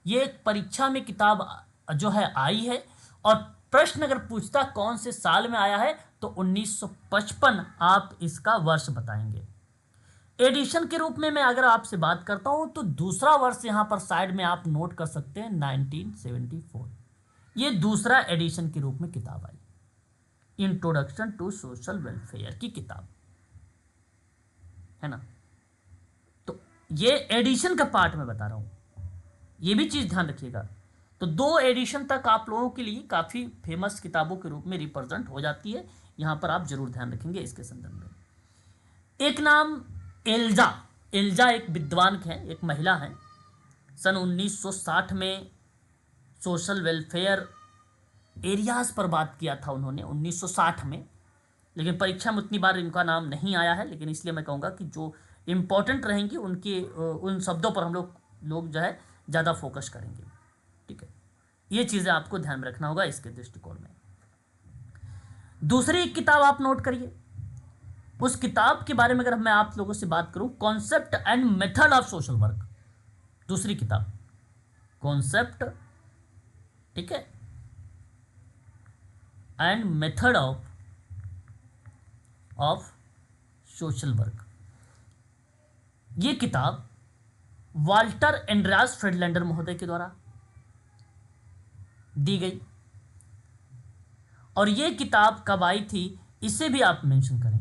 ये एक परीक्षा में किताब जो है आई है और प्रश्न अगर पूछता कौन से साल में आया है तो 1955 आप इसका वर्ष बताएंगे। एडिशन के रूप में मैं अगर आपसे बात करता हूं तो दूसरा वर्ष यहां पर साइड में आप नोट कर सकते हैं 1974। ये दूसरा एडिशन के रूप में किताब आई, इंट्रोडक्शन टू सोशल वेलफेयर की किताब है ना। तो ये एडिशन का पार्ट मैं बता रहा हूं, ये भी चीज ध्यान रखिएगा। तो 2 एडिशन तक आप लोगों के लिए काफी फेमस किताबों के रूप में रिप्रेजेंट हो जाती है, यहां पर आप जरूर ध्यान रखेंगे इसके संदर्भ में। एक नाम एल्जा, एल्जा एक विद्वान है, एक महिला है। सन 1960 में सोशल वेलफेयर एरियाज पर बात किया था उन्होंने 1960 में, लेकिन परीक्षा में उतनी बार इनका नाम नहीं आया है। लेकिन इसलिए मैं कहूँगा कि जो इम्पोर्टेंट रहेंगी उनके उन शब्दों पर हम लोग जो है ज़्यादा फोकस करेंगे। ठीक है, ये चीज़ें आपको ध्यान में रखना होगा इसके दृष्टिकोण में। दूसरी एक किताब आप नोट करिए, उस किताब के बारे में अगर मैं आप लोगों से बात करूं, concept and method of social work. दूसरी किताब कॉन्सेप्ट, ठीक है, and method of social work. ये किताब वाल्टर एंड्रियास फ्रीडलैंडर महोदय के द्वारा दी गई और ये किताब कब आई थी इसे भी आप मेंशन करें,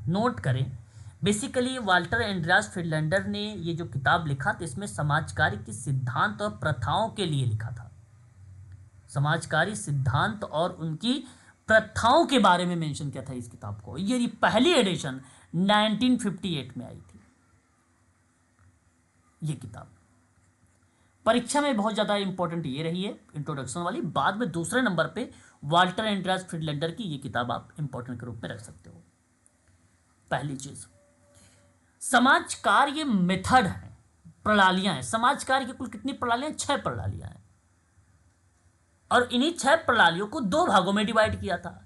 नोट करें। बेसिकली वाल्टर एंड्रियास फ्रीडलैंडर ने ये जो किताब लिखा था इसमें समाजकारी के सिद्धांत और प्रथाओं के लिए लिखा था, समाजकारी सिद्धांत और उनकी प्रथाओं के बारे में मेंशन किया था इस किताब को। ये पहली एडिशन 1958 में आई थी ये किताब। परीक्षा में बहुत ज़्यादा इंपॉर्टेंट ये रही है इंट्रोडक्शन वाली। बाद में दूसरे नंबर पे वाल्टर एंड्रियास फ्रीडलैंडर की ये किताब आप इंपॉर्टेंट के रूप में रख सकते हो। पहली चीज, समाज कार्य मेथड है, प्रणालियां हैं। समाज कार्य की कुल कितनी प्रणालियां? 6 प्रणालियां हैं और इन्हीं 6 प्रणालियों को 2 भागों में डिवाइड किया था।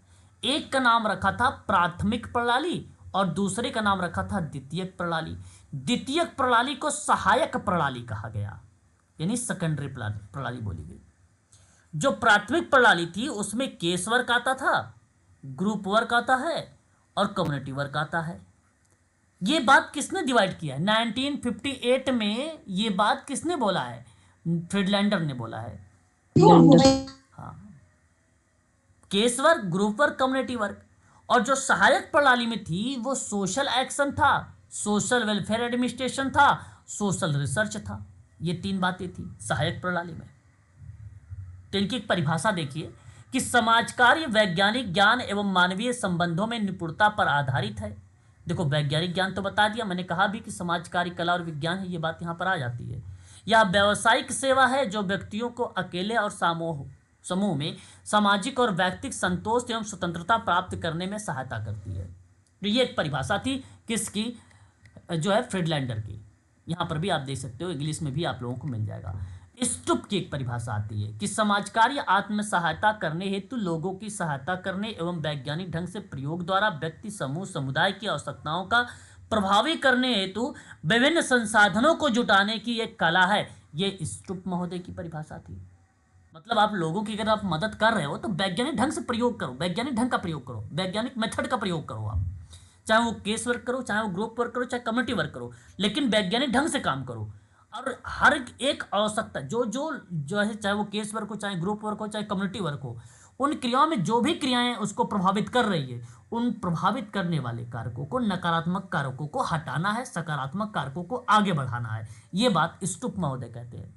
एक का नाम रखा था प्राथमिक प्रणाली और दूसरे का नाम रखा था द्वितीयक प्रणाली। द्वितीयक प्रणाली को सहायक प्रणाली कहा गया, यानी सेकेंडरी प्रणाली बोली गई। जो प्राथमिक प्रणाली थी उसमें केस वर्क आता था, ग्रुप वर्क आता है और कम्युनिटी वर्क आता है। ये बात किसने डिवाइड किया है? 1958 में ये बात किसने बोला है? फ्रीडलैंडर ने बोला है। हाँ, case work, group work, community work. और जो सहायक प्रणाली में थी वो सोशल एक्शन था, सोशल वेलफेयर एडमिनिस्ट्रेशन था, सोशल रिसर्च था। ये 3 बातें थी सहायक प्रणाली में। तो इनकी एक परिभाषा देखिए कि समाज कार्य वैज्ञानिक ज्ञान एवं मानवीय संबंधों में निपुणता पर आधारित है। देखो, वैज्ञानिक ज्ञान तो बता दिया मैंने, कहा भी कि समाज कार्य कला और विज्ञान है, ये बात यहाँ पर आ जाती है। यह व्यावसायिक सेवा है जो व्यक्तियों को अकेले और समूह में सामाजिक और व्यक्तिगत संतोष एवं स्वतंत्रता प्राप्त करने में सहायता करती है। तो ये एक परिभाषा थी किसकी? जो है फ्रीडलैंडर की। यहाँ पर भी आप देख सकते हो, इंग्लिश में भी आप लोगों को मिल जाएगा। स्टुप की एक परिभाषा आती है कि समाज कार्य आत्म सहायता करने हेतु लोगों की सहायता करने एवं वैज्ञानिक ढंग से प्रयोग द्वारा व्यक्ति, समूह, समुदाय की आवश्यकताओं का प्रभावी करने हेतु विभिन्न संसाधनों को जुटाने की एक कला है। ये स्टुप महोदय की परिभाषा थी। मतलब आप लोगों की अगर आप मदद कर रहे हो तो वैज्ञानिक ढंग से प्रयोग करो, वैज्ञानिक ढंग का प्रयोग करो, वैज्ञानिक मेथड का प्रयोग करो आप। चाहे वो केस वर्क करो, चाहे वो ग्रुप वर्क करो, चाहे कम्युनिटी वर्क करो, लेकिन वैज्ञानिक ढंग से काम करो। और हर एक आवश्यकता जो है, चाहे वो केस वर्क हो, चाहे ग्रुप वर्क हो, चाहे कम्युनिटी वर्क हो, उन क्रियाओं में जो भी क्रियाएं उसको प्रभावित कर रही है, उन प्रभावित करने वाले कारकों को, नकारात्मक कारकों को हटाना है, सकारात्मक कारकों को आगे बढ़ाना है। ये बात स्टुप महोदय कहते हैं।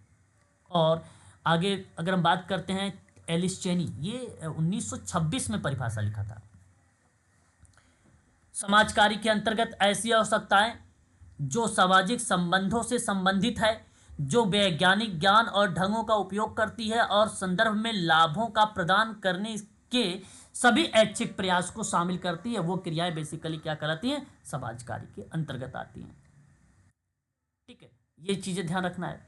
और आगे अगर हम बात करते हैं एलिस चेनी, ये 1926 में परिभाषा लिखा था। समाज कार्य के अंतर्गत ऐसी आवश्यकताएं जो सामाजिक संबंधों से संबंधित है, जो वैज्ञानिक ज्ञान और ढंगों का उपयोग करती है और संदर्भ में लाभों का प्रदान करने के सभी ऐच्छिक प्रयास को शामिल करती है, वो क्रियाएं बेसिकली क्या कहलाती हैं, समाज कार्य के अंतर्गत आती हैं। ठीक है, ये चीजें ध्यान रखना है।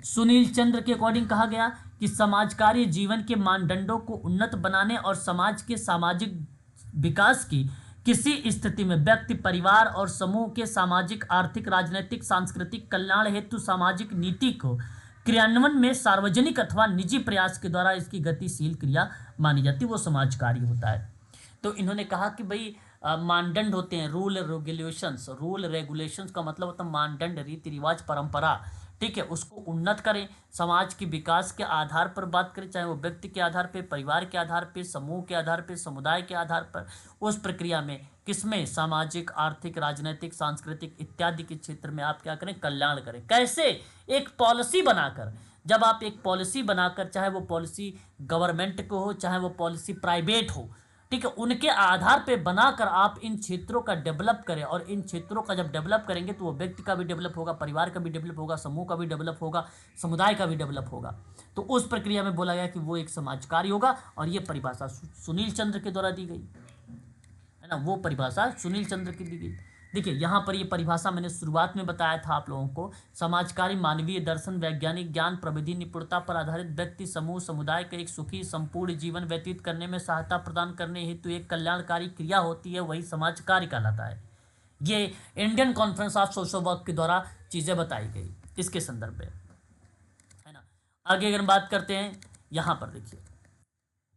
सुनील चंद्र के अकॉर्डिंग कहा गया कि समाज कार्य जीवन के मानदंडों को उन्नत बनाने और समाज के सामाजिक विकास की किसी स्थिति में व्यक्ति, परिवार और समूह के सामाजिक, आर्थिक, राजनीतिक, सांस्कृतिक कल्याण हेतु सामाजिक नीति को क्रियान्वयन में सार्वजनिक अथवा निजी प्रयास के द्वारा इसकी गतिशील क्रिया मानी जाती है, वो समाज कार्य होता है। तो इन्होंने कहा कि भाई मानदंड होते हैं, रूल रेगुलेशंस। रूल रेगुलेशंस का मतलब होता है मानदंड, रीति रिवाज, परंपरा। ठीक है, उसको उन्नत करें, समाज के विकास के आधार पर बात करें, चाहे वो व्यक्ति के आधार पे, परिवार के आधार पे, समूह के आधार पे, समुदाय के आधार पर। उस प्रक्रिया में किसमें, सामाजिक, आर्थिक, राजनीतिक, सांस्कृतिक इत्यादि के क्षेत्र में आप क्या करें, कल्याण करें। कैसे, एक पॉलिसी बनाकर। जब आप एक पॉलिसी बनाकर, चाहे वो पॉलिसी गवर्नमेंट को हो, चाहे वो पॉलिसी प्राइवेट हो, ठीक है, उनके आधार पे बनाकर आप इन क्षेत्रों का डेवलप करें। और इन क्षेत्रों का जब डेवलप करेंगे तो वो व्यक्ति का भी डेवलप होगा, परिवार का भी डेवलप होगा, समूह का भी डेवलप होगा, समुदाय का भी डेवलप होगा। तो उस प्रक्रिया में बोला गया कि वो एक समाज कार्य होगा। और ये परिभाषा सुनील चंद्र के द्वारा दी गई है ना, वो परिभाषा सुनील चंद्र की दी गई। देखिए यहाँ पर ये परिभाषा मैंने शुरुआत में बताया था आप लोगों को। समाज कार्य मानवीय दर्शन, वैज्ञानिक ज्ञान, प्रविधि, निपुणता पर आधारित व्यक्ति, समूह, समुदाय का एक सुखी संपूर्ण जीवन व्यतीत करने में सहायता प्रदान करने हेतु एक कल्याणकारी क्रिया होती है, वही समाज कार्य कहलाता है। ये Indian conference of social work के द्वारा चीजें बताई गई इसके संदर्भ में, है ना। आगे अगर हम बात करते हैं, यहाँ पर देखिए,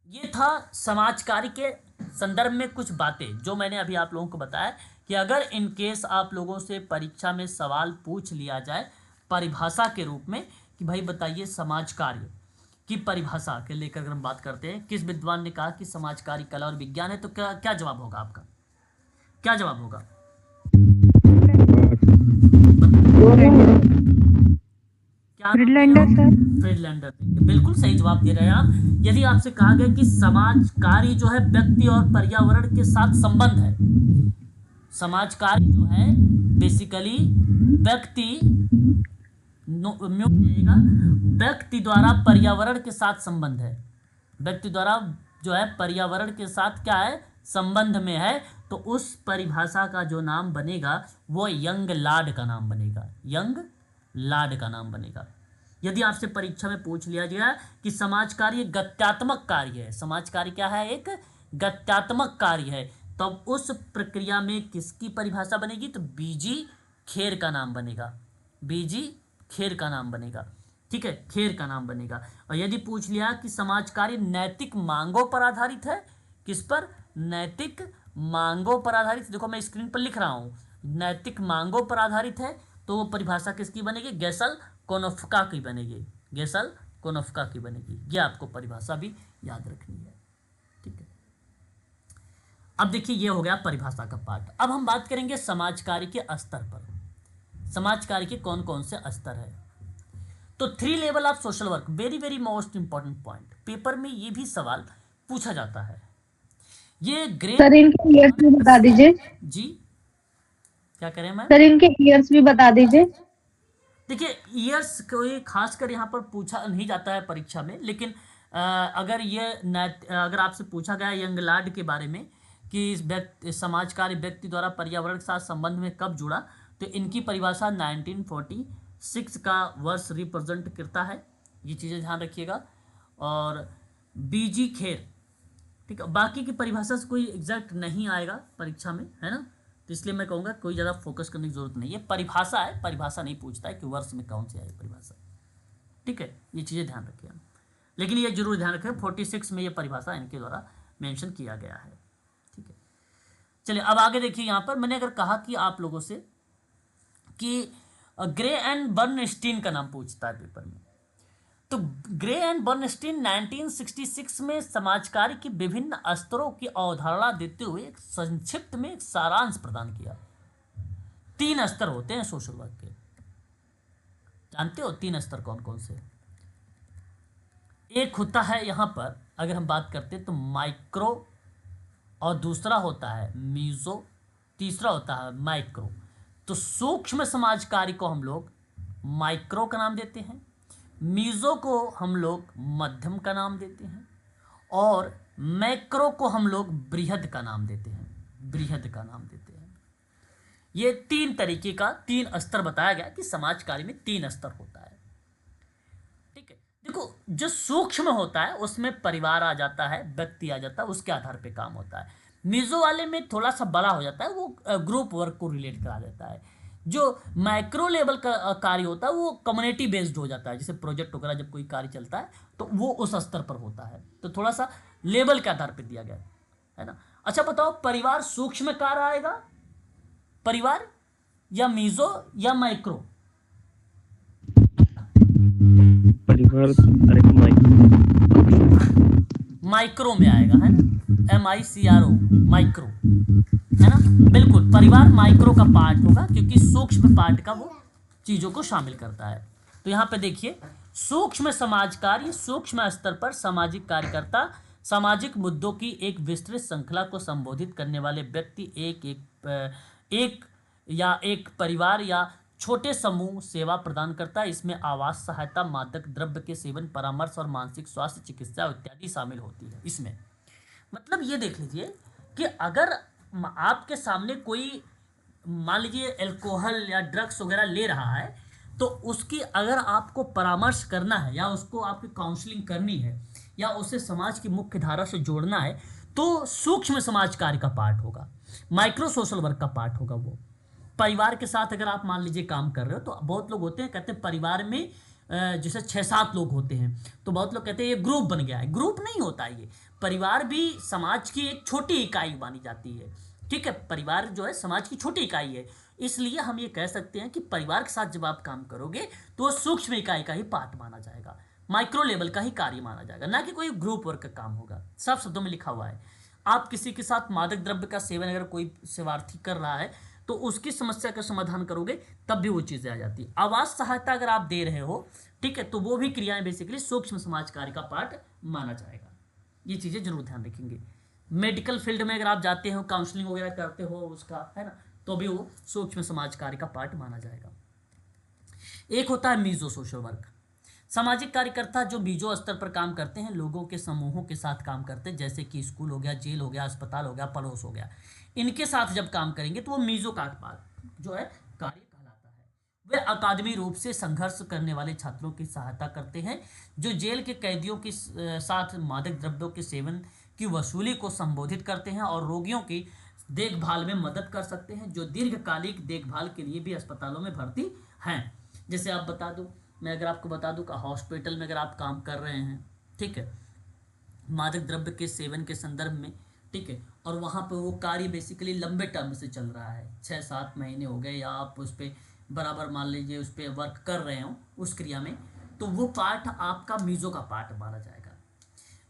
ये था समाज कार्य के संदर्भ में कुछ बातें जो मैंने अभी आप लोगों को बताया कि अगर इन केस आप लोगों से परीक्षा में सवाल पूछ लिया जाए परिभाषा के रूप में कि भाई बताइए समाज कार्य की परिभाषा के लेकर अगर हम बात करते हैं, किस विद्वान ने कहा कि समाज कार्य कला और विज्ञान है, तो क्या क्या जवाब होगा आपका, क्या जवाब होगा? फ्रीडलैंडर सर। फ्रीडलैंडर, बिल्कुल सही जवाब दे रहे हैं आप। यदि आपसे कहा गया कि समाज कार्य जो है व्यक्ति और पर्यावरण के साथ संबंध है, समाज कार्य जो है बेसिकली व्यक्ति व्यक्ति द्वारा पर्यावरण के साथ संबंध है, व्यक्ति द्वारा जो है पर्यावरण के साथ क्या है, संबंध में है। तो उस परिभाषा का जो नाम बनेगा वो यंग लाड का नाम बनेगा, यंग लाड का नाम बनेगा। यदि आपसे परीक्षा में पूछ लिया गया कि समाज कार्य गत्यात्मक कार्य है, समाज कार्य क्या है, एक गत्यात्मक कार्य है, तो अब उस प्रक्रिया में किसकी परिभाषा बनेगी, तो बीजी खेर का नाम बनेगा, बीजी खेर का नाम बनेगा। ठीक है, खेर का नाम बनेगा। और यदि पूछ लिया कि समाज कार्य नैतिक मांगों पर आधारित है, किस पर, नैतिक मांगों पर आधारित, देखो मैं स्क्रीन पर लिख रहा हूं, नैतिक मांगों पर आधारित है, तो वो परिभाषा किसकी बनेगी, गेसल कोनोफ्का की बनेगी, गेसल कोनोफ्का की बनेगी। ये आपको परिभाषा भी याद रखनी है। ठीक है, अब देखिए ये हो गया परिभाषा का पार्ट। अब हम बात करेंगे समाज कार्य के स्तर पर, समाज कार्य के कौन कौन से स्तर है। तो 3 level of social work, very very most important point, paper में ये भी सवाल पूछा जाता है। ये ग्रेड, सर इनके ईयर्स भी बता दीजिए। जी क्या करें मैम? सर इनके ईयर्स भी बता दीजिए। देखिए ईयर्स कोई खासकर यहाँ पर पूछा नहीं जाता है परीक्षा में, लेकिन अगर आपसे पूछा गया यंग लाड के बारे में कि इस समाज कार्य व्यक्ति द्वारा पर्यावरण के साथ संबंध में कब जुड़ा, तो इनकी परिभाषा 1946 का वर्ष रिप्रेजेंट करता है, ये चीज़ें ध्यान रखिएगा। और बीजी खेर, ठीक है, बाकी की परिभाषा से कोई एग्जैक्ट नहीं आएगा परीक्षा में, है ना, तो इसलिए मैं कहूँगा कोई ज़्यादा फोकस करने की जरूरत नहीं है। परिभाषा है, परिभाषा नहीं पूछता है कि वर्ष में कौन सी आई परिभाषा। ठीक है, ये चीज़ें ध्यान रखिए, लेकिन ये जरूर ध्यान रखें 46 में ये परिभाषा इनके द्वारा मेंशन किया गया है। ठीक है, चलिए अब आगे देखिए, यहाँ पर मैंने अगर कहा कि आप लोगों से कि ग्रे एंड बर्नस्टीन का नाम पूछता है पेपर में, तो ग्रे एंड बर्नस्टीन 1966 में समाज कार्य की विभिन्न स्तरों की अवधारणा देते हुए एक संक्षिप्त में एक सारांश प्रदान किया। 3 स्तर होते हैं सोशल वर्क के, जानते हो 3 स्तर कौन कौन से? एक होता है यहाँ पर अगर हम बात करते हैं तो माइक्रो, और दूसरा होता है मीजो, तीसरा होता है माइक्रो। तो सूक्ष्म समाज कार्य को हम लोग माइक्रो का नाम देते हैं, मीजो को हम लोग मध्यम का नाम देते हैं, और मैक्रो को हम लोग बृहद का नाम देते हैं, बृहद का नाम देते हैं। ये 3 तरीके का 3 स्तर बताया गया कि समाज कार्य में 3 स्तर होता है। ठीक है, देखो जो सूक्ष्म होता है उसमें परिवार आ जाता है, व्यक्ति आ जाता है, उसके आधार पे काम होता है। मीजो वाले में थोड़ा सा बड़ा हो जाता है, वो ग्रुप वर्क को रिलेट करा देता है। जो माइक्रो लेवल का कार्य होता है वो कम्युनिटी बेस्ड हो जाता है, जैसे प्रोजेक्ट वगैरह जब कोई कार्य चलता है तो वो उस स्तर पर होता है, तो थोड़ा सा लेवल के आधार पर दिया गया है ना। अच्छा बताओ, परिवार सूक्ष्म कार्य आएगा, परिवार या मीजो या माइक्रो? परिवार आएगा माइक्रो में आएगा, है ना, MICRO, माइक्रो, है ना, बिल्कुल परिवार माइक्रो का पार्ट होगा क्योंकि सूक्ष्म पार्ट का वो चीजों को शामिल करता है। तो यहाँ पे देखिए, सूक्ष्म समाज कार्य, सूक्ष्म स्तर पर सामाजिक कार्यकर्ता सामाजिक मुद्दों की एक विस्तृत श्रृंखला को संबोधित करने वाले व्यक्ति एक या एक परिवार या छोटे समूह सेवा प्रदान करता है। इसमें आवास सहायता, मादक द्रव्य के सेवन, परामर्श और मानसिक स्वास्थ्य चिकित्सा इत्यादि शामिल होती है। इसमें मतलब ये देख लीजिए कि अगर आपके सामने कोई मान लीजिए अल्कोहल या ड्रग्स वगैरह ले रहा है, तो उसकी अगर आपको परामर्श करना है या उसको आपकी काउंसलिंग करनी है या उसे समाज की मुख्य धारा से जोड़ना है, तो सूक्ष्म समाज कार्य का पार्ट होगा, माइक्रो सोशल वर्क का पार्ट होगा। वो परिवार के साथ अगर आप मान लीजिए काम कर रहे हो, तो बहुत लोग होते हैं कहते हैं परिवार में जैसे 6-7 लोग होते हैं, तो बहुत लोग कहते हैं ये ग्रुप बन गया है। ग्रुप नहीं होता है, ये परिवार भी समाज की एक छोटी इकाई मानी जाती है। ठीक है, परिवार जो है समाज की छोटी इकाई है, इसलिए हम ये कह सकते हैं कि परिवार के साथ जब आप काम करोगे तो वो सूक्ष्म इकाई का ही पार्ट माना जाएगा, माइक्रो लेवल का ही कार्य माना जाएगा, ना कि कोई ग्रुप वर्क का काम होगा। सब शब्दों में लिखा हुआ है। आप किसी के साथ मादक द्रव्य का सेवन अगर कोई सेवार्थी कर रहा है तो उसकी समस्या का समाधान करोगे तब भी वो चीज़ें आ जाती है। आवास सहायता अगर आप दे रहे हो, ठीक है, तो वो भी क्रियाएं बेसिकली सूक्ष्म समाज कार्य का पार्ट माना जाएगा। ये चीज़ें जरूर ध्यान रखेंगे। मेडिकल फील्ड में अगर आप जाते हो, काउंसलिंग वगैरह करते हो उसका, है ना, तो भी वो सूक्ष्म समाज कार्य का पार्ट माना जाएगा। एक होता है मीजो सोशल वर्क। सामाजिक कार्यकर्ता जो मीजो स्तर पर काम करते हैं, लोगों के समूहों के साथ काम करते हैं, जैसे कि स्कूल हो गया, जेल हो गया, अस्पताल हो गया, पड़ोस हो गया, इनके साथ जब काम करेंगे तो वो मीजो का पार्ट जो है कार्य कहलाता है। वे अकादमी रूप से संघर्ष करने वाले छात्रों की सहायता करते हैं, जो जेल के कैदियों के साथ मादक द्रव्यों के सेवन की वसूली को संबोधित करते हैं और रोगियों की देखभाल में मदद कर सकते हैं, जो दीर्घकालिक देखभाल के लिए भी अस्पतालों में भर्ती हैं। जैसे आप बता दूं, मैं अगर आपको बता दूं कि हॉस्पिटल में अगर आप काम कर रहे हैं, ठीक है, मादक द्रव्य के सेवन के संदर्भ में, ठीक है, और वहाँ पे वो कार्य बेसिकली लंबे टर्म से चल रहा है, 6-7 महीने हो गए, या आप उस पर बराबर मान लीजिए उस पर वर्क कर रहे हो उस क्रिया में, तो वो पार्ट आपका मीजो का पार्ट माना जाएगा।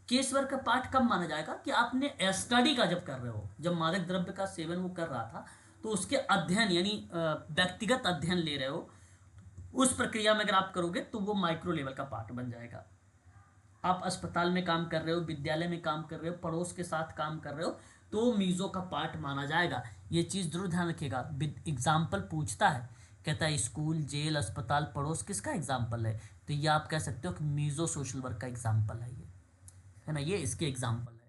केस वर्क का पार्ट कब माना जाएगा कि आपने स्टडी का जब कर रहे हो, जब मादक द्रव्य का सेवन वो कर रहा था तो उसके अध्ययन यानी व्यक्तिगत अध्ययन ले रहे हो, उस प्रक्रिया में अगर आप करोगे तो वो माइक्रो लेवल का पार्ट बन जाएगा। आप अस्पताल में काम कर रहे हो, विद्यालय में काम कर रहे हो, पड़ोस के साथ काम कर रहे हो, तो मीजो का पार्ट माना जाएगा। ये चीज़ जरूर ध्यान रखिएगा। एग्जाम्पल पूछता है, कहता है स्कूल, जेल, अस्पताल, पड़ोस किसका एग्जाम्पल है, तो ये आप कह सकते हो कि मीजो सोशल वर्क का एग्जाम्पल है, ये है ना, ये इसके एग्जाम्पल है।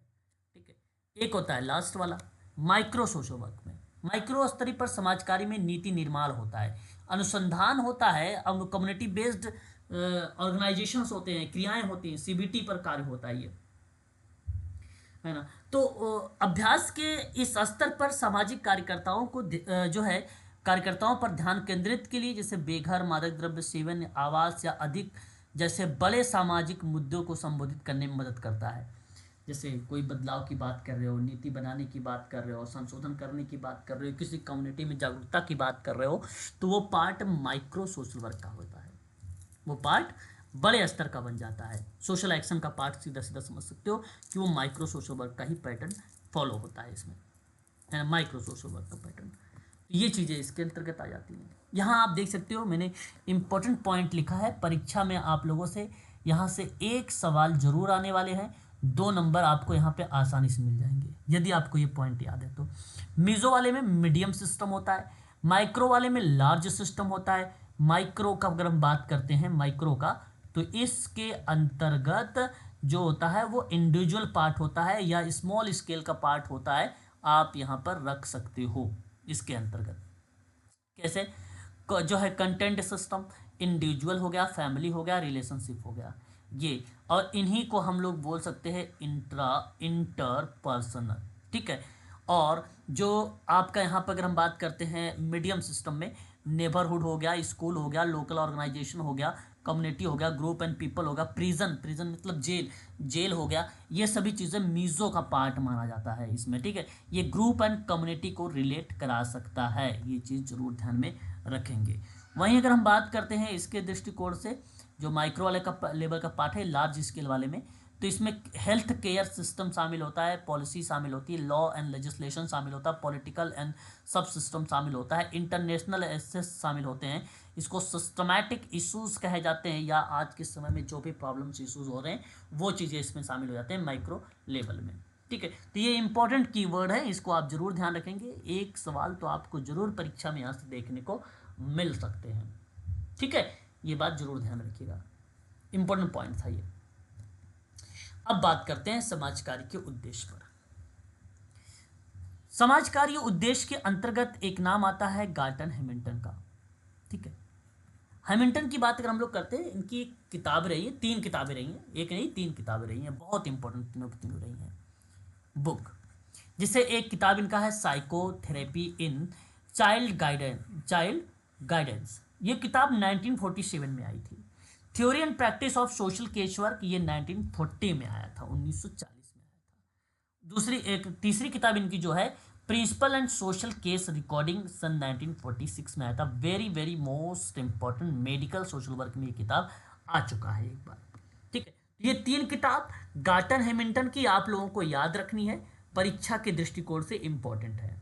ठीक है, एक होता है लास्ट वाला माइक्रो सोशल वर्क में। माइक्रो स्तरीय पर समाज कार्य में नीति निर्माण होता है, अनुसंधान होता है, कम्युनिटी बेस्ड ऑर्गेनाइजेशंस होते हैं, क्रियाएं होती हैं, CBT पर कार्य होता है, ये है ना। तो अभ्यास के इस स्तर पर सामाजिक कार्यकर्ताओं को जो है कार्यकर्ताओं पर ध्यान केंद्रित के लिए, जैसे बेघर, मादक द्रव्य सेवन, आवास या अधिक जैसे बड़े सामाजिक मुद्दों को संबोधित करने में मदद करता है। जैसे कोई बदलाव की बात कर रहे हो, नीति बनाने की बात कर रहे हो, संशोधन करने की बात कर रहे हो, किसी कम्युनिटी में जागरूकता की बात कर रहे हो, तो वो पार्ट माइक्रो सोशल वर्क का होता है, वो पार्ट बड़े स्तर का बन जाता है। सोशल एक्शन का पार्ट सीधा सीधा समझ सकते हो कि वो माइक्रो सोशल वर्क का ही पैटर्न फॉलो होता है इसमें, है ना, माइक्रो सोशल वर्क का पैटर्न। तो ये चीज़ें इसके अंतर्गत आ जाती हैं। यहाँ आप देख सकते हो मैंने इंपॉर्टेंट पॉइंट लिखा है, परीक्षा में आप लोगों से यहाँ से एक सवाल जरूर आने वाले हैं, 2 नंबर आपको यहाँ पे आसानी से मिल जाएंगे यदि आपको ये पॉइंट याद है तो। मीज़ो वाले में मीडियम सिस्टम होता है, माइक्रो वाले में लार्ज सिस्टम होता है। माइक्रो का अगर हम बात करते हैं माइक्रो का, तो इसके अंतर्गत जो होता है वो इंडिविजुअल पार्ट होता है या स्मॉल स्केल का पार्ट होता है, आप यहाँ पर रख सकते हो इसके अंतर्गत। कैसे जो है कंटेंट सिस्टम, इंडिविजुअल हो गया, फैमिली हो गया, रिलेशनशिप हो गया ये, और इन्हीं को हम लोग बोल सकते हैं इंटरपर्सनल, ठीक है। और जो आपका यहाँ पर अगर हम बात करते हैं मीडियम सिस्टम में, नेबरहुड हो गया, स्कूल हो गया, लोकल ऑर्गेनाइजेशन हो गया, कम्युनिटी हो गया, ग्रुप एंड पीपल होगा, प्रिजन मतलब जेल हो गया, ये सभी चीज़ें मीज़ो का पार्ट माना जाता है इसमें, ठीक है। ये ग्रुप एंड कम्युनिटी को रिलेट करा सकता है, ये चीज़ जरूर ध्यान में रखेंगे। वहीं अगर हम बात करते हैं इसके दृष्टिकोण से, जो माइक्रो वाले का लेवल का पार्ट है, लार्ज स्केल वाले में, तो इसमें हेल्थ केयर सिस्टम शामिल होता है, पॉलिसी शामिल होती है, लॉ एंड लेजिस्लेशन शामिल होता है, पॉलिटिकल एंड सब सिस्टम शामिल होता है, इंटरनेशनल एसेस शामिल होते हैं, इसको सिस्टमैटिक इश्यूज कहे जाते हैं, या आज के समय में जो भी प्रॉब्लम्स इश्यूज हो रहे हैं वो चीज़ें इसमें शामिल हो जाते हैं माइक्रो लेवल में, ठीक है। तो ये इंपॉर्टेंट कीवर्ड है, इसको आप जरूर ध्यान रखेंगे, एक सवाल तो आपको जरूर परीक्षा में यहाँ से देखने को मिल सकते हैं, ठीक है, ये बात जरूर ध्यान रखिएगा, इंपॉर्टेंट पॉइंट था ये। अब बात करते हैं समाज कार्य के उद्देश्य पर। समाज कार्य उद्देश्य के अंतर्गत एक नाम आता है गार्टन हैमिल्टन का, ठीक है। हैमिल्टन की बात अगर हम लोग करते हैं, इनकी एक किताब रही है, 3 किताबें रही हैं, एक नहीं 3 किताबें रही हैं, बहुत इंपॉर्टेंट तीनों की तीनों रही हैं बुक, जिसे एक किताब इनका है साइकोथेरेपी इन चाइल्ड गाइडेंस। ये किताब 1947 में आई थी। Theory and practice of social case work, ये 1940 में आया था, 1940 में आया था। तीसरी किताब इनकी जो है principle and social case recording, सन 1946 में आया था। Very very most important medical social work में ये किताब आ चुका है एक बार, ठीक है। ये 3 किताब गार्टन हैमिल्टन की आप लोगों को याद रखनी है, परीक्षा के दृष्टिकोण से इंपॉर्टेंट है।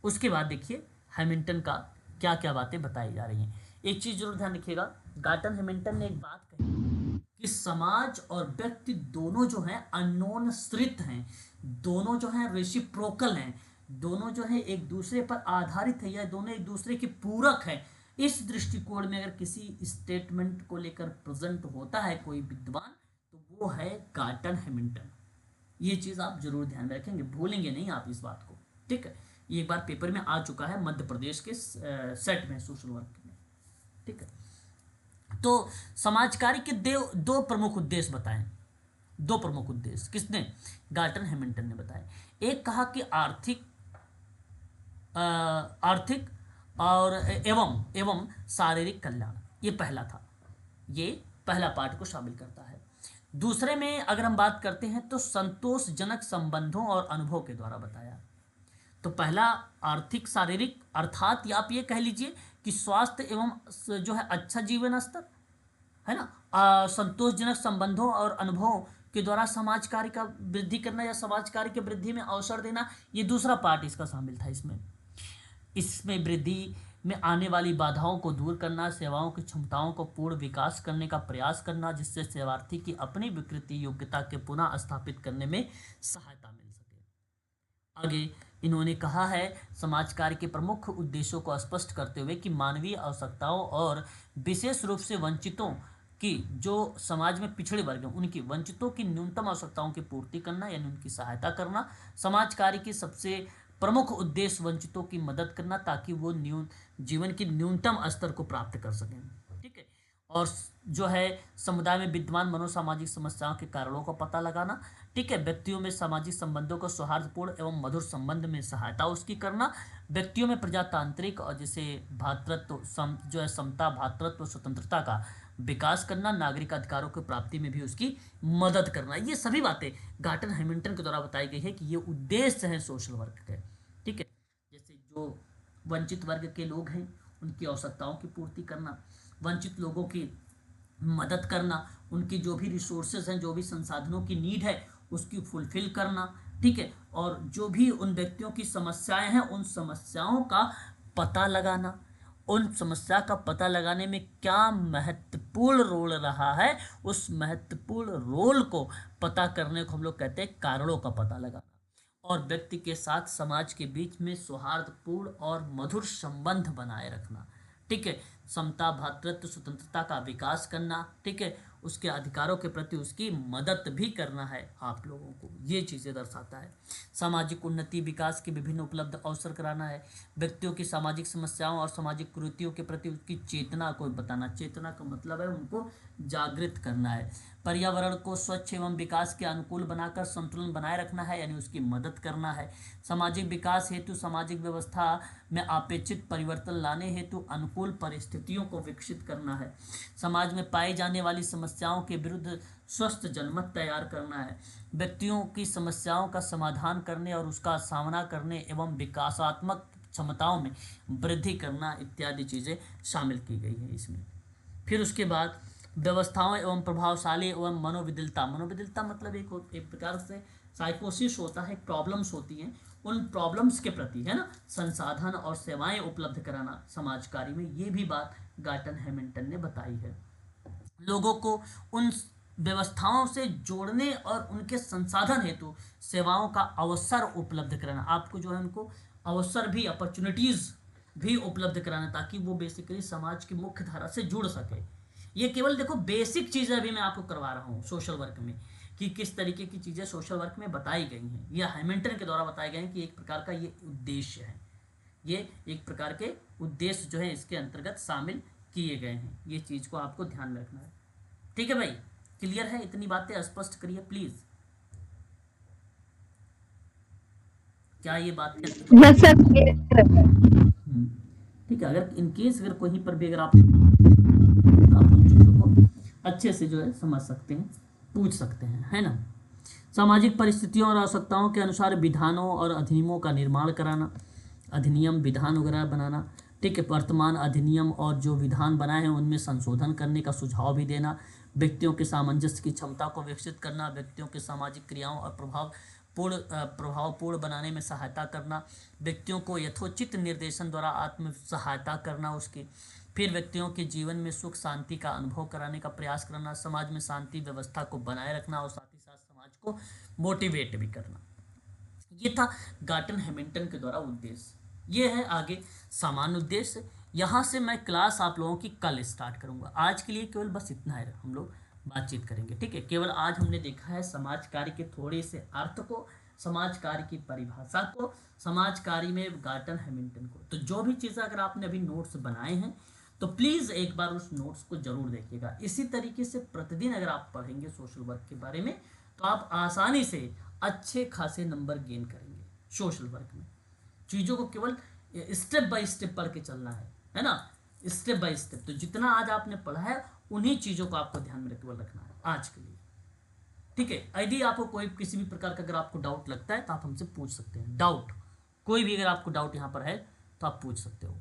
उसके बाद देखिए हैमिल्टन का क्या क्या बातें बताई जा रही हैं। एक चीज जरूर ध्यान रखिएगा, गार्टन हैमिल्टन ने एक बात कही कि समाज और व्यक्ति दोनों जो हैं अन्योन्याश्रित हैं, दोनों जो हैं रेसिप्रोकल हैं, दोनों जो है एक दूसरे पर आधारित है, या दोनों एक दूसरे के पूरक हैं। इस दृष्टिकोण में अगर किसी स्टेटमेंट को लेकर प्रेजेंट होता है कोई विद्वान, तो वो है गार्टन हैमिल्टन। ये चीज आप जरूर ध्यान में रखेंगे, भूलेंगे नहीं आप इस बात को, ठीक है। ये एक बार पेपर में आ चुका है मध्य प्रदेश के सेट में सोशल वर्क में, ठीक है। तो समाज कार्य के 2 प्रमुख उद्देश्य बताएं, 2 प्रमुख उद्देश्य किसने? गार्टन हैमिल्टन ने बताया। एक कहा कि आर्थिक और एवं शारीरिक कल्याण, ये पहला था, ये पहला पार्ट को शामिल करता है। दूसरे में अगर हम बात करते हैं तो संतोषजनक संबंधों और अनुभव के द्वारा बताया। तो पहला आर्थिक शारीरिक, अर्थात या आप ये कह लीजिए कि स्वास्थ्य एवं जो है अच्छा जीवन स्तर, है ना, संतोषजनक संबंधों और अनुभवों के द्वारा समाज कार्य का वृद्धि करना या समाज कार्य के वृद्धि में अवसर देना, ये दूसरा पार्ट इसका शामिल था। इसमें वृद्धि में आने वाली बाधाओं को दूर करना, सेवाओं की क्षमताओं को पूर्ण विकास करने का प्रयास करना, जिससे सेवार्थी की अपनी विकृति योग्यता के पुनः स्थापित करने में सहायता मिल सके। आगे इन्होंने कहा है समाज कार्य के प्रमुख उद्देश्यों को स्पष्ट करते हुए कि मानवीय आवश्यकताओं और विशेष रूप से वंचितों की, जो समाज में पिछड़े वर्ग हैं उनकी वंचितों की न्यूनतम आवश्यकताओं की पूर्ति करना यानी उनकी सहायता करना। समाज कार्य की सबसे प्रमुख उद्देश्य वंचितों की मदद करना ताकि वो जीवन की न्यूनतम स्तर को प्राप्त कर सकें, ठीक है। और जो है समुदाय में विद्यमान मनोसामाजिक समस्याओं के कारणों का पता लगाना, ठीक है। व्यक्तियों में सामाजिक संबंधों को सौहार्दपूर्ण एवं मधुर संबंध में सहायता उसकी करना, व्यक्तियों में प्रजातांत्रिक और जैसे भातृत्व जो है समता, भातृत्व, स्वतंत्रता का विकास करना, नागरिक अधिकारों की प्राप्ति में भी उसकी मदद करना। ये सभी बातें गार्टन हैमिल्टन के द्वारा बताई गई है कि ये उद्देश्य हैं सोशल वर्क के, ठीक है। जैसे जो वंचित वर्ग के लोग हैं उनकी आवश्यकताओं की पूर्ति करना, वंचित लोगों की मदद करना, उनकी जो भी रिसोर्सेज हैं, जो भी संसाधनों की नीड है उसकी फुलफिल करना, ठीक है। और जो भी उन व्यक्तियों की समस्याएं हैं उन समस्याओं का पता लगाना, उन समस्या का पता लगाने में क्या महत्वपूर्ण रोल रहा है, उस महत्वपूर्ण रोल को पता करने को हम लोग कहते हैं कारणों का पता लगाना, और व्यक्ति के साथ समाज के बीच में सौहार्दपूर्ण और मधुर संबंध बनाए रखना, ठीक है। समता, भातृत्व, स्वतंत्रता का विकास करना, ठीक है। उसके अधिकारों के प्रति उसकी मदद भी करना है आप लोगों को, ये चीज़ें दर्शाता है। सामाजिक उन्नति, विकास के विभिन्न उपलब्ध अवसर कराना है, व्यक्तियों की सामाजिक समस्याओं और सामाजिक कुरीतियों के प्रति उसकी चेतना को बताना, चेतना का मतलब है उनको जागृत करना है। पर्यावरण को स्वच्छ एवं विकास के अनुकूल बनाकर संतुलन बनाए रखना है, यानी उसकी मदद करना है। सामाजिक विकास हेतु सामाजिक व्यवस्था में अपेक्षित परिवर्तन लाने हेतु अनुकूल परिस्थितियों को विकसित करना है। समाज में पाई जाने वाली समस्याओं के विरुद्ध स्वस्थ जनमत तैयार करना है। व्यक्तियों की समस्याओं का समाधान करने और उसका सामना करने एवं विकासात्मक क्षमताओं में वृद्धि करना इत्यादि चीज़ें शामिल की गई हैं इसमें। फिर उसके बाद व्यवस्थाओं एवं प्रभावशाली एवं मनोविदिलता, मनोविदिलता मतलब एक प्रकार से साइकोसिस होता है, प्रॉब्लम्स होती हैं, उन प्रॉब्लम्स के प्रति, है ना, संसाधन और सेवाएं उपलब्ध कराना समाज कार्य में, ये भी बात गार्टन हैमिल्टन ने बताई है। लोगों को उन व्यवस्थाओं से जोड़ने और उनके संसाधन हेतु सेवाओं का अवसर उपलब्ध कराना, आपको जो है उनको अवसर भी, अपॉर्चुनिटीज़ भी उपलब्ध कराना, ताकि वो बेसिकली समाज की मुख्य धारा से जुड़ सके। ये केवल देखो बेसिक चीज़ें अभी मैं आपको करवा रहा हूँ सोशल वर्क में, कि किस तरीके की चीज़ें सोशल वर्क में बताई गई हैं, यह हैमिल्टन के द्वारा बताए गए हैं कि एक प्रकार का ये उद्देश्य है, ये एक प्रकार के उद्देश्य जो है इसके अंतर्गत शामिल किए गए हैं। ये चीज़ को आपको ध्यान में रखना है, ठीक है भाई। क्लियर है? इतनी बातें स्पष्ट करिए प्लीज़। क्या ये बात यस सर। ठीक है। अगर इनकेस अगर कहीं पर भी अगर आप उन चीज़ों को अच्छे से जो है समझ सकते हैं, पूछ सकते हैं, है ना। सामाजिक परिस्थितियों और आवश्यकताओं के अनुसार विधानों और अधिनियमों का निर्माण कराना, अधिनियम, विधान वगैरह बनाना, ठीक है। वर्तमान अधिनियम और जो विधान बनाए हैं उनमें संशोधन करने का सुझाव भी देना, व्यक्तियों के सामंजस्य की क्षमता को विकसित करना, व्यक्तियों के सामाजिक क्रियाओं और प्रभावपूर्ण बनाने में सहायता करना, व्यक्तियों को यथोचित निर्देशन द्वारा आत्म सहायता करना उसकी, फिर व्यक्तियों के जीवन में सुख शांति का अनुभव कराने का प्रयास करना, समाज में शांति व्यवस्था को बनाए रखना और साथ ही साथ समाज को मोटिवेट भी करना। ये था गार्टन हैमिल्टन के द्वारा उद्देश्य। ये है आगे सामान्य उद्देश्य। यहाँ से मैं क्लास आप लोगों की कल स्टार्ट करूँगा। आज के लिए केवल बस इतना है, हम लोग बातचीत करेंगे, ठीक है। केवल आज हमने देखा है समाज कार्य के थोड़े से अर्थ को, समाज कार्य की परिभाषा को, समाज कार्य में गार्टन हैमिल्टन को। तो जो भी चीज़ें अगर आपने अभी नोट्स बनाए हैं तो प्लीज़ एक बार उस नोट्स को जरूर देखिएगा। इसी तरीके से प्रतिदिन अगर आप पढ़ेंगे सोशल वर्क के बारे में तो आप आसानी से अच्छे खासे नंबर गेन करेंगे सोशल वर्क में। चीज़ों को केवल स्टेप बाय स्टेप पढ़ के चलना है ना, स्टेप बाय स्टेप। तो जितना आज आपने पढ़ा है उन्हीं चीज़ों को आपको ध्यान में केवल रखना है आज के लिए, ठीक है। यदि आपको कोई किसी भी प्रकार का अगर आपको डाउट लगता है तो आप हमसे पूछ सकते हैं। डाउट कोई भी अगर आपको डाउट यहाँ पर है तो आप पूछ सकते हो।